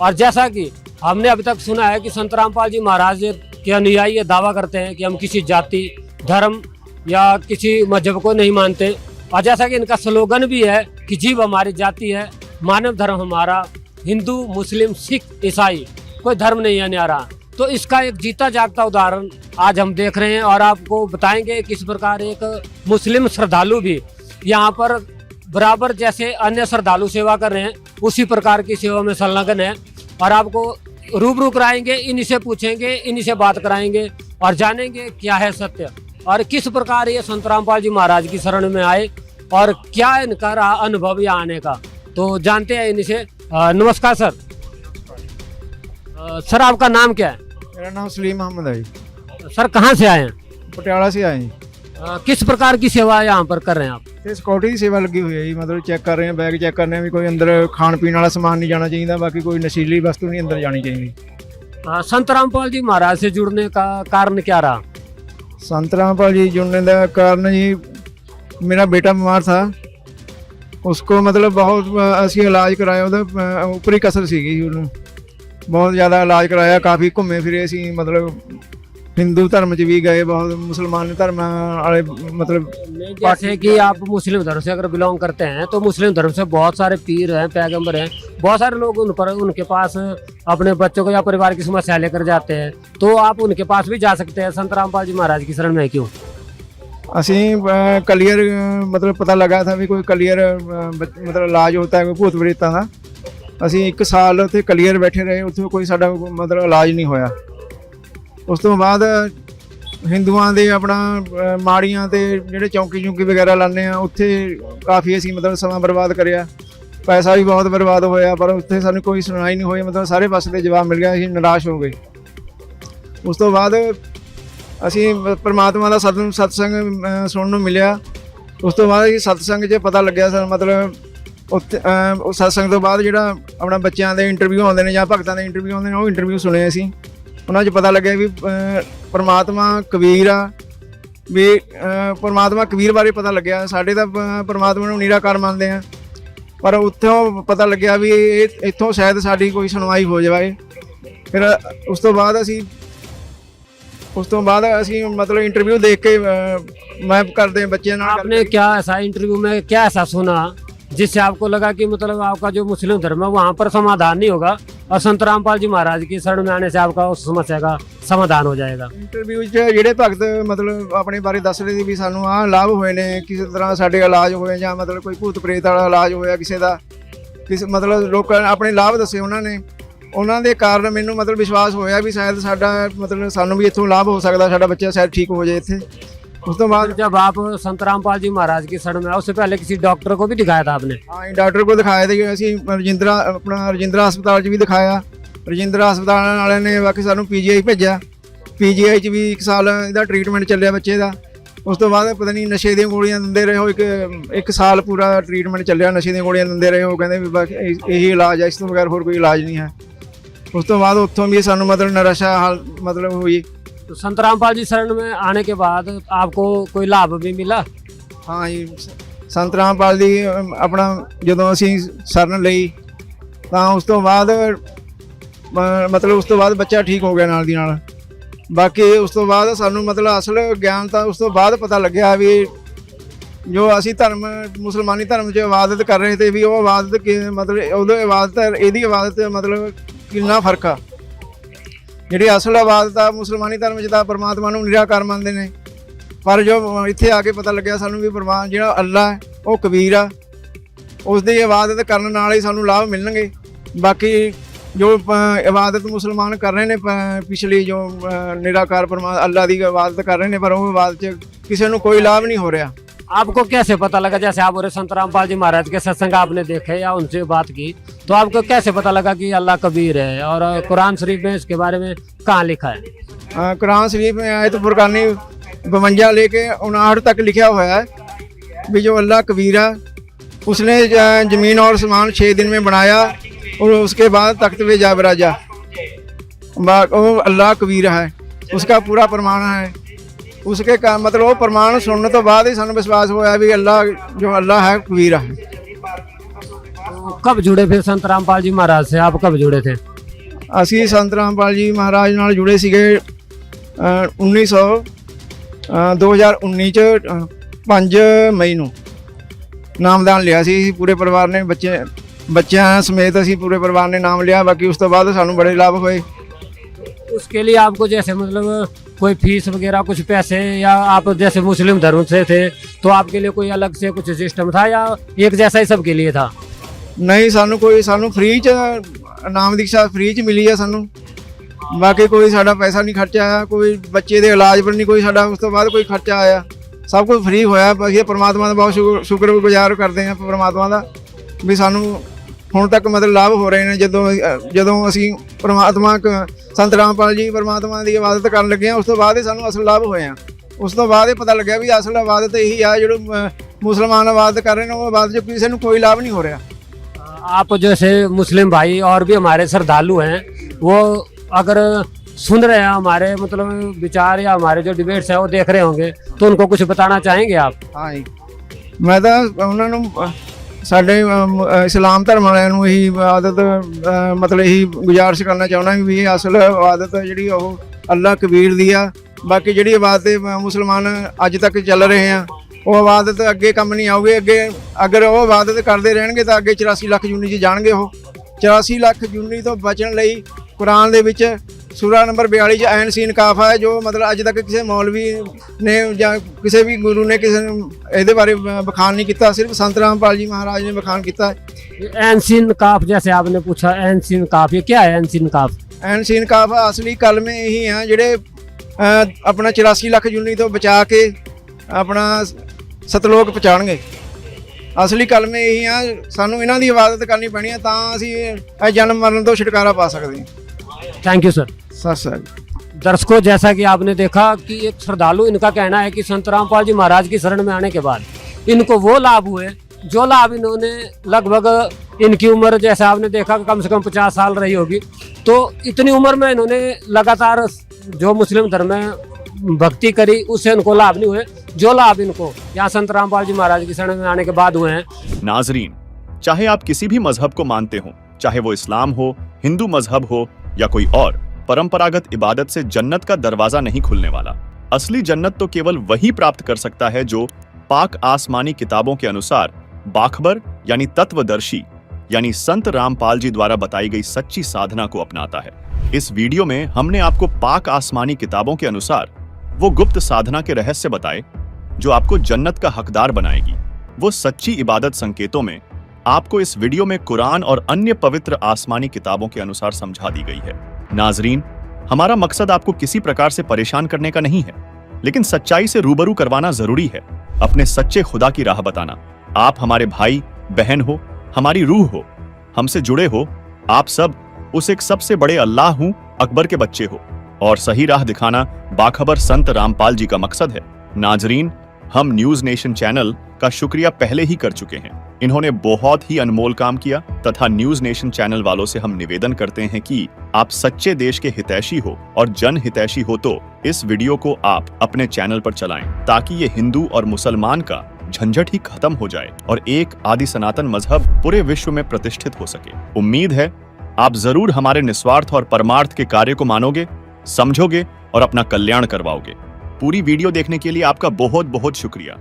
और जैसा कि हमने अभी तक सुना है कि संत रामपाल जी महाराज के अनुयायी ये दावा करते हैं कि हम किसी जाति, धर्म या किसी मजहब को नहीं मानते। और जैसा कि इनका स्लोगन भी है कि जीव हमारी जाति है, मानव धर्म हमारा, हिंदू, मुस्लिम, सिख, ईसाई, कोई धर्म नहीं है न्यारा। तो इसका एक जीता जागता उदाहरण आज हम देख रहे हैं और आपको बताएंगे किस प्रकार एक मुस्लिम श्रद्धालु भी यहाँ पर बराबर जैसे अन्य श्रद्धालु सेवा कर रहे हैं उसी प्रकार की सेवा में संलग्न है। और आपको रूबरू कराएंगे, इन्हीं से पूछेंगे, इन्हीं से बात कराएंगे और जानेंगे क्या है सत्य और किस प्रकार ये संत रामपाल जी महाराज की शरण में आए और क्या इनका रहा अनुभव यहाँ आने का। तो जानते हैं इन्हीं से। नमस्कार सर। सर आपका नाम क्या है? मेरा नाम सलीम अहमद है जी। सर कहाँ से आए हैं? पटियाला से आए जी। किस प्रकार की सेवा यहाँ पर कर रहे हैं आप? ਤੇ ਸਿਕਿਉਰਿਟੀ ਦੀ ਸੇਵਾ ਲੱਗੀ ਹੋਈ ਹੈ ਜੀ। ਮਤਲਬ ਚੈੱਕ ਕਰ ਰਹੇ ਹਾਂ, ਬੈਗ ਚੈੱਕ ਕਰਨੇ ਆ ਵੀ ਕੋਈ ਅੰਦਰ ਖਾਣ ਪੀਣ ਵਾਲਾ ਸਮਾਨ ਨਹੀਂ ਜਾਣਾ ਚਾਹੀਦਾ, ਬਾਕੀ ਕੋਈ ਨਸ਼ੀਲੀ ਵਸਤੂ नहीं अंदर जानी चाहिए। संत रामपाल जी महाराज से जुड़ने का कारण क्या रहा? संत रामपाल जी जुड़ने का कारण जी, मेरा बेटा बीमार था, उसको मतलब बहुत ਅਸੀਂ इलाज कराया, ਉਹਦਾ ਉੱਪਰੀ ਕਸਰ ਸੀਗੀ ਜੀ, ਉਹਨੂੰ बहुत ज़्यादा इलाज कराया, काफ़ी घूमे फिरे ਅਸੀਂ, मतलब हिंदू धर्म च भी गए, बहुत मुसलमान धर्म वाले मतलब जैसे कि आप मुस्लिम धर्म से अगर बिलोंग करते हैं तो मुस्लिम धर्म से बहुत सारे पीर हैं, पैगंबर हैं, बहुत सारे लोग उनके पास अपने बच्चों को या परिवार की समस्या लेकर जाते हैं, तो आप उनके पास भी जा सकते हैं। संत रामपाल जी महाराज की शरण में क्यों? ਅਸੀਂ ਕਲੀਅਰ मतलब पता लगा था भी कोई कलीयर मतलब इलाज होता है कोई भूत प्रेतां ਦਾ। ਅਸੀਂ 1 ਸਾਲ ਉੱਥੇ ਕਲੀਅਰ ਬੈਠੇ ਰਹੇ, ਉੱਥੇ ਕੋਈ ਸਾਡਾ मतलब ਇਲਾਜ ਨਹੀਂ ਹੋਇਆ। ਉਸ ਤੋਂ ਬਾਅਦ ਹਿੰਦੂਆਂ ਦੇ ਆਪਣਾ ਮਾੜੀਆਂ ਤੇ ਜਿਹੜੇ ਚੌਂਕੀ ਵਗੈਰਾ ਲਾਉਂਦੇ ਆ, ਉੱਥੇ ਕਾਫੀ ਅਸੀਂ मतलब ਸਮਾਂ ਬਰਬਾਦ ਕਰਿਆ, ਪੈਸਾ ਵੀ ਬਹੁਤ ਬਰਬਾਦ ਹੋਇਆ, ਪਰ ਉੱਥੇ ਸਾਨੂੰ ਕੋਈ ਸੁਣਾਈ ਨਹੀਂ ਹੋਈ, मतलब ਸਾਰੇ ਪਾਸੇ ਦੇ ਜਵਾਬ ਮਿਲ ਗਿਆ, ਅਸੀਂ ਨਿਰਾਸ਼ ਹੋ ਗਏ। ਉਸ ਤੋਂ ਬਾਅਦ ਅਸੀਂ ਪਰਮਾਤਮਾ ਦਾ ਸਤਸੰਗ ਸੁਣਨ ਨੂੰ ਮਿਲਿਆ। ਉਸ ਤੋਂ ਬਾਅਦ ਸਤਸੰਗ 'ਚ ਪਤਾ ਲੱਗਿਆ ਸਾਨੂੰ, मतलब ਉੱਥੇ ਸਤਸੰਗ ਤੋਂ ਬਾਅਦ ਜਿਹੜਾ ਆਪਣਾ ਬੱਚਿਆਂ ਦੇ ਇੰਟਰਵਿਊ ਆਉਂਦੇ ਨੇ ਜਾਂ ਭਗਤਾਂ ਦੇ ਇੰਟਰਵਿਊ ਆਉਂਦੇ ਨੇ, ਉਹ ਇੰਟਰਵਿਊ ਸੁਣੇ ਅਸੀਂ। ਉਹਨਾਂ 'ਚ ਪਤਾ ਲੱਗਿਆ ਵੀ ਪਰਮਾਤਮਾ ਕਬੀਰ ਆ, ਵੀ ਪਰਮਾਤਮਾ ਕਬੀਰ ਬਾਰੇ ਪਤਾ ਲੱਗਿਆ। ਸਾਡੇ ਤਾਂ ਪਰਮਾਤਮਾ ਨੂੰ ਨਿਰਾਕਾਰ ਮੰਨਦੇ ਆ, ਪਰ ਉੱਥੋਂ ਪਤਾ ਲੱਗਿਆ ਵੀ ਇੱਥੋਂ ਸ਼ਾਇਦ ਸਾਡੀ ਕੋਈ ਸੁਣਵਾਈ ਹੋ ਜਾਵੇ। ਫਿਰ ਉਸ ਤੋਂ ਬਾਅਦ ਅਸੀਂ मतलब इंटरव्यू देख के मैं करते हैं बच्चे ना। आपने क्या ऐसा इंटरव्यू में क्या ऐसा सुना जिससे आपको लगा कि मतलब आपका जो मुस्लिम धर्म है वहाँ पर समाधान नहीं होगा और संत रामपाल जी महाराज की शरण में आने से आपका उस समस्या का समाधान हो जाएगा? इंटरव्यू ਜਿਹੜੇ ਭਗਤ मतलब ਆਪਣੇ ਬਾਰੇ ਦੱਸ ਰਹੇ ਸੀ ਵੀ ਸਾਨੂੰ ਆਹ ਲਾਭ ਹੋਏ ਨੇ, ਕਿਸੇ ਤਰ੍ਹਾਂ ਸਾਡੇ ਇਲਾਜ ਹੋਏ ਜਾਂ मतलब ਕੋਈ ਭੂਤ ਪ੍ਰੇਤ ਵਾਲਾ ਇਲਾਜ ਹੋਇਆ ਕਿਸੇ ਦਾ, ਕਿਸੇ मतलब ਲੋਕਾਂ ਆਪਣੇ ਲਾਭ ਦੱਸੇ ਉਹਨਾਂ ਨੇ। ਉਹਨਾਂ ਦੇ ਕਾਰਨ ਮੈਨੂੰ ਮਤਲਬ ਵਿਸ਼ਵਾਸ ਹੋਇਆ ਵੀ ਸ਼ਾਇਦ ਸਾਡਾ ਮਤਲਬ ਸਾਨੂੰ ਵੀ ਇੱਥੋਂ ਲਾਭ ਹੋ ਸਕਦਾ, ਸਾਡਾ ਬੱਚਾ ਸ਼ਾਇਦ ठीक हो जाए ਇੱਥੇ। उस तो बाद जब आप संत रामपाल जी महाराज की शरण में आए, उससे पहले किसी डॉक्टर को भी दिखाया था आपने? हाँ, डॉक्टर को दिखाया था, ਅਸੀਂ ਰਜਿੰਦਰਾ ਆਪਣਾ ਰਜਿੰਦਰਾ ਹਸਪਤਾਲ 'ਚ ਵੀ ਦਿਖਾਇਆ। ਰਜਿੰਦਰਾ ਹਸਪਤਾਲ ਵਾਲਿਆਂ ਨੇ ਬਾਕੀ ਸਾਨੂੰ PGI ਭੇਜਿਆ। PGI 'ਚ ਵੀ 1 ਸਾਲ ਇਹਦਾ ਟ੍ਰੀਟਮੈਂਟ ਚੱਲਿਆ ਬੱਚੇ ਦਾ। ਉਸ ਤੋਂ ਬਾਅਦ ਪਤਾ ਨਹੀਂ ਨਸ਼ੇ ਦੀਆਂ ਗੋਲੀਆਂ ਦਿੰਦੇ ਰਹੇ ਹੋ, ਇੱਕ ਸਾਲ ਪੂਰਾ ਟ੍ਰੀਟਮੈਂਟ ਚੱਲਿਆ, ਨਸ਼ੇ ਦੀਆਂ ਗੋਲੀਆਂ ਦਿੰਦੇ ਰਹੇ ਹੋ। ਕਹਿੰਦੇ ਵੀ ਬਸ ਇਹੀ ਇਲਾਜ ਹੈ, ਇਸ ਤੋਂ ਬਗੈਰ ਹੋਰ ਕੋਈ ਇਲਾਜ ਨਹੀਂ ਹੈ। ਉਸ ਤੋਂ ਬਾਅਦ ਉੱਥੋਂ ਵੀ ਸਾਨੂੰ ਮਤਲਬ ਨਿਰਾਸ਼ਾ ਹਾਲ ਮਤਲਬ ਹੋਈ। तो संत रामपाल जी शरण में आने के बाद आपको कोई लाभ भी मिला? ਹਾਂ ਜੀ, ਸੰਤ ਰਾਮਪਾਲ ਦੀ ਆਪਣਾ ਜਦੋਂ ਅਸੀਂ ਸ਼ਰਨ ਲਈ ਤਾਂ ਉਸ ਤੋਂ ਬਾਅਦ ਮਤਲਬ ਉਸ ਤੋਂ ਬਾਅਦ ਬੱਚਾ ਠੀਕ ਹੋ ਗਿਆ ਨਾਲ ਦੀ ਨਾਲ। ਬਾਕੀ ਉਸ ਤੋਂ ਬਾਅਦ ਸਾਨੂੰ ਮਤਲਬ ਅਸਲ ਗਿਆਨ ਤਾਂ ਉਸ ਤੋਂ ਬਾਅਦ ਪਤਾ ਲੱਗਿਆ ਵੀ ਜੋ ਅਸੀਂ ਧਰਮ ਮੁਸਲਮਾਨੀ ਧਰਮ 'ਚ ਇਬਾਦਤ ਕਰ ਰਹੇ ਤੇ ਵੀ ਉਹ ਇਬਾਦਤ ਮਤਲਬ ਉਦੋਂ ਇਬਾਦਤ ਇਹਦੀ ਇਬਾਦਤ ਮਤਲਬ ਕਿੰਨਾ ਫਰਕ ਆ। ਜਿਹੜੀ ਅਸਲ ਇਬਾਦਤ ਆ ਮੁਸਲਮਾਨੀ ਧਰਮ 'ਚ ਤਾਂ ਪਰਮਾਤਮਾ ਨੂੰ ਨਿਰਾਕਾਰ ਮੰਨਦੇ ਨੇ, ਪਰ ਜੋ ਇੱਥੇ ਆ ਕੇ ਪਤਾ ਲੱਗਿਆ ਸਾਨੂੰ ਵੀ ਪਰਮਾਤਮਾ ਜਿਹੜਾ ਅੱਲਾ ਹੈ ਉਹ ਕਬੀਰ ਆ, ਉਸ ਦੀ ਇਬਾਦਤ ਕਰਨ ਨਾਲ ਹੀ ਸਾਨੂੰ ਲਾਭ ਮਿਲਣਗੇ। ਬਾਕੀ ਜੋ ਇਬਾਦਤ ਮੁਸਲਮਾਨ ਕਰ ਰਹੇ ਨੇ ਪਿਛਲੀ ਜੋ ਨਿਰਾਕਾਰ ਪਰਮਾਤਮਾ ਅੱਲਾ ਦੀ ਇਬਾਦਤ ਕਰ ਰਹੇ ਨੇ, ਪਰ ਉਹ ਇਬਾਦਤ 'ਚ ਕਿਸੇ ਨੂੰ ਕੋਈ ਲਾਭ ਨਹੀਂ ਹੋ ਰਿਹਾ। आपको कैसे पता लगा, जैसे आप और संत रामपाल जी महाराज के सत्संग आपने देखे या उनसे बात की, तो आपको कैसे पता लगा कि अल्लाह कबीर है? और कुरान शरीफ में इसके बारे में कहाँ लिखा है? कुरान शरीफ में आयत फुरकानी 52 लेके 59 तक लिखा हुआ है भी जो अल्लाह कबीर है, उसने ज़मीन और आसमान 6 दिन में बनाया और उसके बाद तख्त पे जा बिराजा। वो अल्लाह कबीर है, उसका पूरा प्रमाण है। उसके का मतलब वो प्रमाण सुनने तो बाद ही सानू विश्वास होया भी अल्लाह जो अल्लाह है कबीर है। तो कब जुड़े फिर संत रामपाल जी महाराज से? आप कब जुड़े थे? ਅਸੀਂ ਸੰਤ ਰਾਮਪਾਲ ਜੀ ਮਹਾਰਾਜ ਨਾਲ ਜੁੜੇ ਸੀਗੇ 2019 ਚ 5 ਮਈ ਨੂੰ ਨਾਮਦਾਨ ਲਿਆ ਸੀ ਪੂਰੇ ਪਰਿਵਾਰ ਨੇ, ਬੱਚਿਆਂ ਸਮੇਤ ਅਸੀਂ ਪੂਰੇ ਪਰਿਵਾਰ ਨੇ ਨਾਮ ਲਿਆ। ਬਾਕੀ ਉਸ ਤੋਂ ਬਾਅਦ ਸਾਨੂੰ ਬੜੇ ਲਾਭ ਹੋਏ। उसके लिए आपको जैसे मतलब कोई फीस वगैरह कुछ पैसे, या आप जैसे मुस्लिम धर्म से थे तो आपके लिए कोई अलग से कुछ सिस्टम था या एक जैसा ही सबके लिए था? ਨਹੀਂ ਸਾਨੂੰ ਫ੍ਰੀ ਚ ਨਾਮ ਦੀਕਸ਼ਾ ਫ੍ਰੀ ਚ ਮਿਲੀ ਆ ਸਾਨੂੰ। ਬਾਕੀ ਕੋਈ ਸਾਡਾ ਪੈਸਾ ਨਹੀਂ ਖਰਚਾ ਆਇਆ, ਕੋਈ ਬੱਚੇ ਦੇ ਇਲਾਜ ਪਰ ਨਹੀਂ ਕੋਈ ਸਾਡਾ ਉਸ ਤੋਂ ਬਾਅਦ ਕੋਈ ਖਰਚਾ ਆਇਆ, ਸਭ ਕੁਝ ਫ੍ਰੀ ਹੋਇਆ। ਅਸੀਂ ਪਰਮਾਤਮਾ ਦਾ ਬਹੁਤ ਸ਼ੁਕਰਗੁਜ਼ਾਰ ਕਰਦੇ ਹਾਂ ਪਰਮਾਤਮਾ ਦਾ ਵੀ ਸਾਨੂੰ ਹੁਣ ਤੱਕ ਮਤਲਬ ਲਾਭ ਹੋ ਰਹੇ ਨੇ। ਜਦੋਂ ਅਸੀਂ ਪਰਮਾਤਮਾ ਸੰਤ ਰਾਮਪਾਲ ਜੀ ਪਰਮਾਤਮਾ ਦੀ ਇਬਾਦਤ ਕਰਨ ਲੱਗੇ ਹਾਂ, ਉਸ ਤੋਂ ਬਾਅਦ ਹੀ ਸਾਨੂੰ ਅਸਲ ਲਾਭ ਹੋਏ ਆ। ਉਸ ਤੋਂ ਬਾਅਦ ਇਹ ਪਤਾ ਲੱਗਿਆ ਵੀ ਅਸਲ ਇਬਾਦਤ ਇਹੀ ਆ ਜਿਹੜੇ ਮੁਸਲਮਾਨ ਇਬਾਦਤ ਕਰ ਰਹੇ ਨੇ, ਉਹ ਇਬਾਦਤ 'ਚ ਕਿਸੇ ਨੂੰ ਕੋਈ ਲਾਭ ਨਹੀਂ ਹੋ ਰਿਹਾ। आप जैसे मुस्लिम भाई और भी हमारे श्रद्धालु हैं, वो अगर सुन रहे हैं हमारे मतलब विचार या हमारे जो डिबेट्स हैं वो देख रहे होंगे, तो उनको कुछ बताना चाहेंगे आप? ਹਾਂ ਜੀ, ਮੈਂ ਤਾਂ ਉਹਨਾਂ ਨੂੰ ਸਾਡੇ ਇਸਲਾਮ ਧਰਮ ਵਾਲਿਆਂ ਨੂੰ ਇਹੀ ਇਬਾਦਤ ਮਤਲਬ ਇਹੀ ਗੁਜ਼ਾਰਿਸ਼ ਕਰਨਾ ਚਾਹੁੰਦਾ ਵੀ ਇਹ ਅਸਲ ਇਬਾਦਤ ਜਿਹੜੀ ਉਹ ਅੱਲਾ ਕਬੀਰ ਦੀ ਆ। ਬਾਕੀ ਜਿਹੜੀ ਇਬਾਦਤ ਮੁਸਲਮਾਨ ਅੱਜ ਤੱਕ ਚੱਲ ਰਹੇ ਆ ਉਹ ਇਬਾਦਤ ਅੱਗੇ ਕੰਮ ਨਹੀਂ ਆਊਗੀ। ਅੱਗੇ ਅਗਰ ਉਹ ਇਬਾਦਤ ਕਰਦੇ ਰਹਿਣਗੇ ਤਾਂ ਅੱਗੇ 84 ਲੱਖ ਜੂਨੀ 'ਚ ਜਾਣਗੇ। ਉਹ 84 ਲੱਖ ਜੂਨੀ ਤੋਂ ਬਚਣ ਲਈ ਕੁਰਾਨ ਦੇ ਵਿੱਚ ਸੂਰਾ ਨੰਬਰ 42 'ਚ ਐਨ ਸੀਨ ਕਾਫ ਹੈ, ਜੋ ਮਤਲਬ ਅੱਜ ਤੱਕ ਕਿਸੇ ਮੌਲਵੀ ਨੇ ਜਾਂ ਕਿਸੇ ਵੀ ਗੁਰੂ ਨੇ ਕਿਸੇ ਨੂੰ ਇਹਦੇ ਬਾਰੇ ਬਖਾਨ नहीं किया, सिर्फ संत रामपाल जी महाराज ने बखान किया। एन सीन काफ जैसे आपने पूछा, एन सीन काफ ये क्या है? एन सीन काफ ਐਨ ਸੀਨ ਕਾਫ असली कलमे यही हैं ਜਿਹੜੇ अपना 84 ਲੱਖ ਜੂਨੀ ਤੋਂ ਬਚਾ ਕੇ ਆਪਣਾ ਸਤਲੋਕ ਪਹੁੰਚਾਉਣਗੇ। ਅਸਲੀ ਕਲਮੇ ਇਹੀ ਆ, ਸਾਨੂੰ ਇਹਨਾਂ ਦੀ ਇਬਾਦਤ ਕਰਨੀ ਪੈਣੀ ਹੈ ਤਾਂ ਅਸੀਂ ਇਹ ਜਨਮ ਮਰਨ ਤੋਂ ਛੁਟਕਾਰਾ ਪਾ ਸਕਦੇ ਹਾਂ। Thank you sir. Sat Sri ਅਕਾਲ। दर्शकों, जैसा कि आपने देखा कि एक श्रद्धालु, इनका कहना है कि संत रामपाल जी महाराज की शरण में आने के बाद इनको वो लाभ हुए जो लाभ इन्होंने लगभग इनकी उम्र जैसे आपने देखा कम से कम 50 साल रही होगी, तो इतनी उम्र में इन्होंने लगातार जो मुस्लिम धर्म में भक्ति करी, उससे इनको लाभ नहीं हुए जो लाभ इनको यहाँ संत रामपाल जी महाराज की शरण में आने के बाद हुए हैं। नाजरीन, चाहे आप किसी भी मजहब को मानते हो, चाहे वो इस्लाम हो, हिंदू मजहब हो या कोई और, परंपरागत इबादत से जन्नत का दरवाजा नहीं खुलने वाला। असली जन्नत तो केवल वही प्राप्त कर सकता है जो पाक आसमानी किताबों के अनुसार बाखबर यानी तत्वदर्शी यानी संत रामपाल जी द्वारा बताई गई सच्ची साधना को अपनाता है। इस वीडियो में हमने आपको पाक आसमानी किताबों के अनुसार वो गुप्त साधना के रहस्य बताए जो आपको जन्नत का हकदार बनाएगी। वो सच्ची इबादत संकेतों में आपको इस वीडियो में कुरान और अन्य पवित्र आसमानी किताबों के अनुसार समझा दी गई है। नाजरीन, हमारा मकसद आपको किसी प्रकार से परेशान करने का नहीं है, लेकिन सच्चाई से रूबरू करवाना जरूरी है, अपने सच्चे खुदा की राह बताना। आप हमारे भाई बहन हो, हमारी रूह हो, हमसे जुड़े हो, आप सब उस एक सबसे बड़े अल्लाह हूं अकबर के बच्चे हो, और सही राह दिखाना बाखबर संत रामपाल जी का मकसद है। नाजरीन, हम न्यूज नेशन चैनल का शुक्रिया पहले ही कर चुके हैं। इन्होंने बहुत ही अनमोल काम किया तथा न्यूज नेशन चैनल वालों से हम निवेदन करते हैं कि आप सच्चे देश के हितैषी हो और जन हितैषी हो तो इस वीडियो को आप अपने चैनल पर चलाएं, ताकि ये हिंदू और मुसलमान का झंझट ही खत्म हो जाए और एक आदि सनातन मजहब पूरे विश्व में प्रतिष्ठित हो सके। उम्मीद है आप जरूर हमारे निस्वार्थ और परमार्थ के कार्य को मानोगे, समझोगे और अपना कल्याण करवाओगे। पूरी वीडियो देखने के लिए आपका बहुत बहुत शुक्रिया।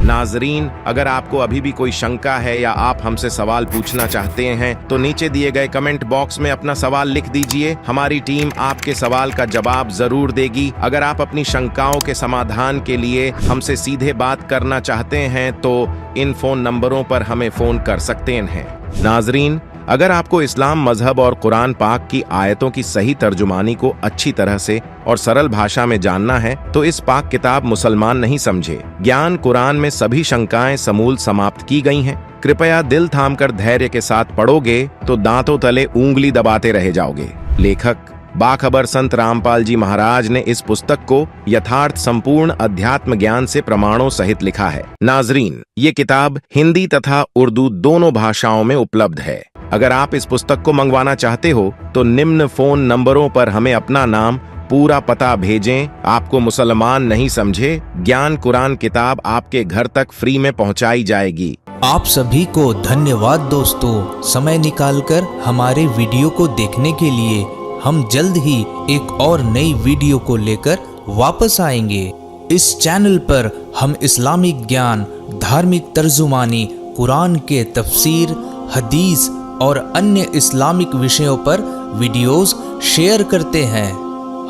नाजरीन, अगर आपको अभी भी कोई शंका है या आप हमसे सवाल पूछना चाहते हैं तो नीचे दिए गए कमेंट बॉक्स में अपना सवाल लिख दीजिए। हमारी टीम आपके सवाल का जवाब जरूर देगी। अगर आप अपनी शंकाओं के समाधान के लिए हमसे सीधे बात करना चाहते हैं तो इन फोन नंबरों पर हमें फोन कर सकते हैं। नाजरीन, अगर आपको इस्लाम मजहब और कुरान पाक की आयतों की सही तर्जुमानी को अच्छी तरह से और सरल भाषा में जानना है तो इस पाक किताब मुसलमान नहीं समझे ज्ञान कुरान में सभी शंकाएं समूल समाप्त की गई हैं। कृपया दिल थामकर धैर्य के साथ पढ़ोगे तो दांतों तले उंगली दबाते रह जाओगे। लेखक बाखबर संत रामपाल जी महाराज ने इस पुस्तक को यथार्थ संपूर्ण अध्यात्म ज्ञान से प्रमाणों सहित लिखा है। नाजरीन, ये किताब हिंदी तथा उर्दू दोनों भाषाओं में उपलब्ध है। अगर आप इस पुस्तक को मंगवाना चाहते हो तो निम्न फोन नंबरों पर हमें अपना नाम, पूरा पता भेजें। आपको मुसलमान नहीं समझे ज्ञान कुरान किताब आपके घर तक फ्री में पहुंचाई जाएगी। आप सभी को धन्यवाद दोस्तों, समय निकालकर हमारे वीडियो को देखने के लिए। हम जल्द ही एक और नई वीडियो को लेकर वापस आएंगे। इस चैनल पर हम इस्लामिक ज्ञान, धार्मिक तर्जुमानी, कुरान के तफसीर, हदीस और अन्य इस्लामिक विषयों पर वीडियोस शेयर करते हैं।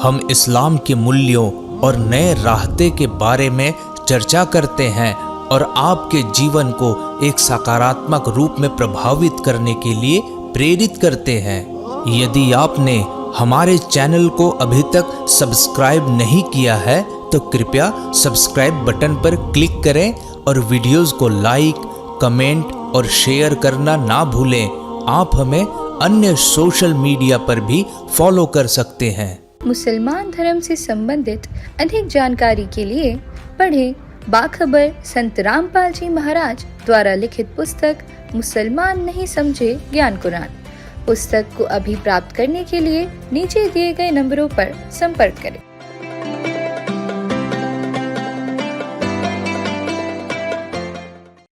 हम इस्लाम के मूल्यों और नए रास्ते के बारे में चर्चा करते हैं और आपके जीवन को एक सकारात्मक रूप में प्रभावित करने के लिए प्रेरित करते हैं। यदि आपने हमारे चैनल को अभी तक सब्सक्राइब नहीं किया है तो कृपया सब्सक्राइब बटन पर क्लिक करें और वीडियोस को लाइक, कमेंट और शेयर करना ना भूलें। आप हमें अन्य सोशल मीडिया पर भी फॉलो कर सकते हैं। मुसलमान धर्म से संबंधित अधिक जानकारी के लिए पढ़ें बाखबर संत रामपाल जी महाराज द्वारा लिखित पुस्तक मुसलमान नहीं समझे ज्ञान कुरान। पुस्तक को अभी प्राप्त करने के लिए नीचे दिए गए नंबरों पर संपर्क करें।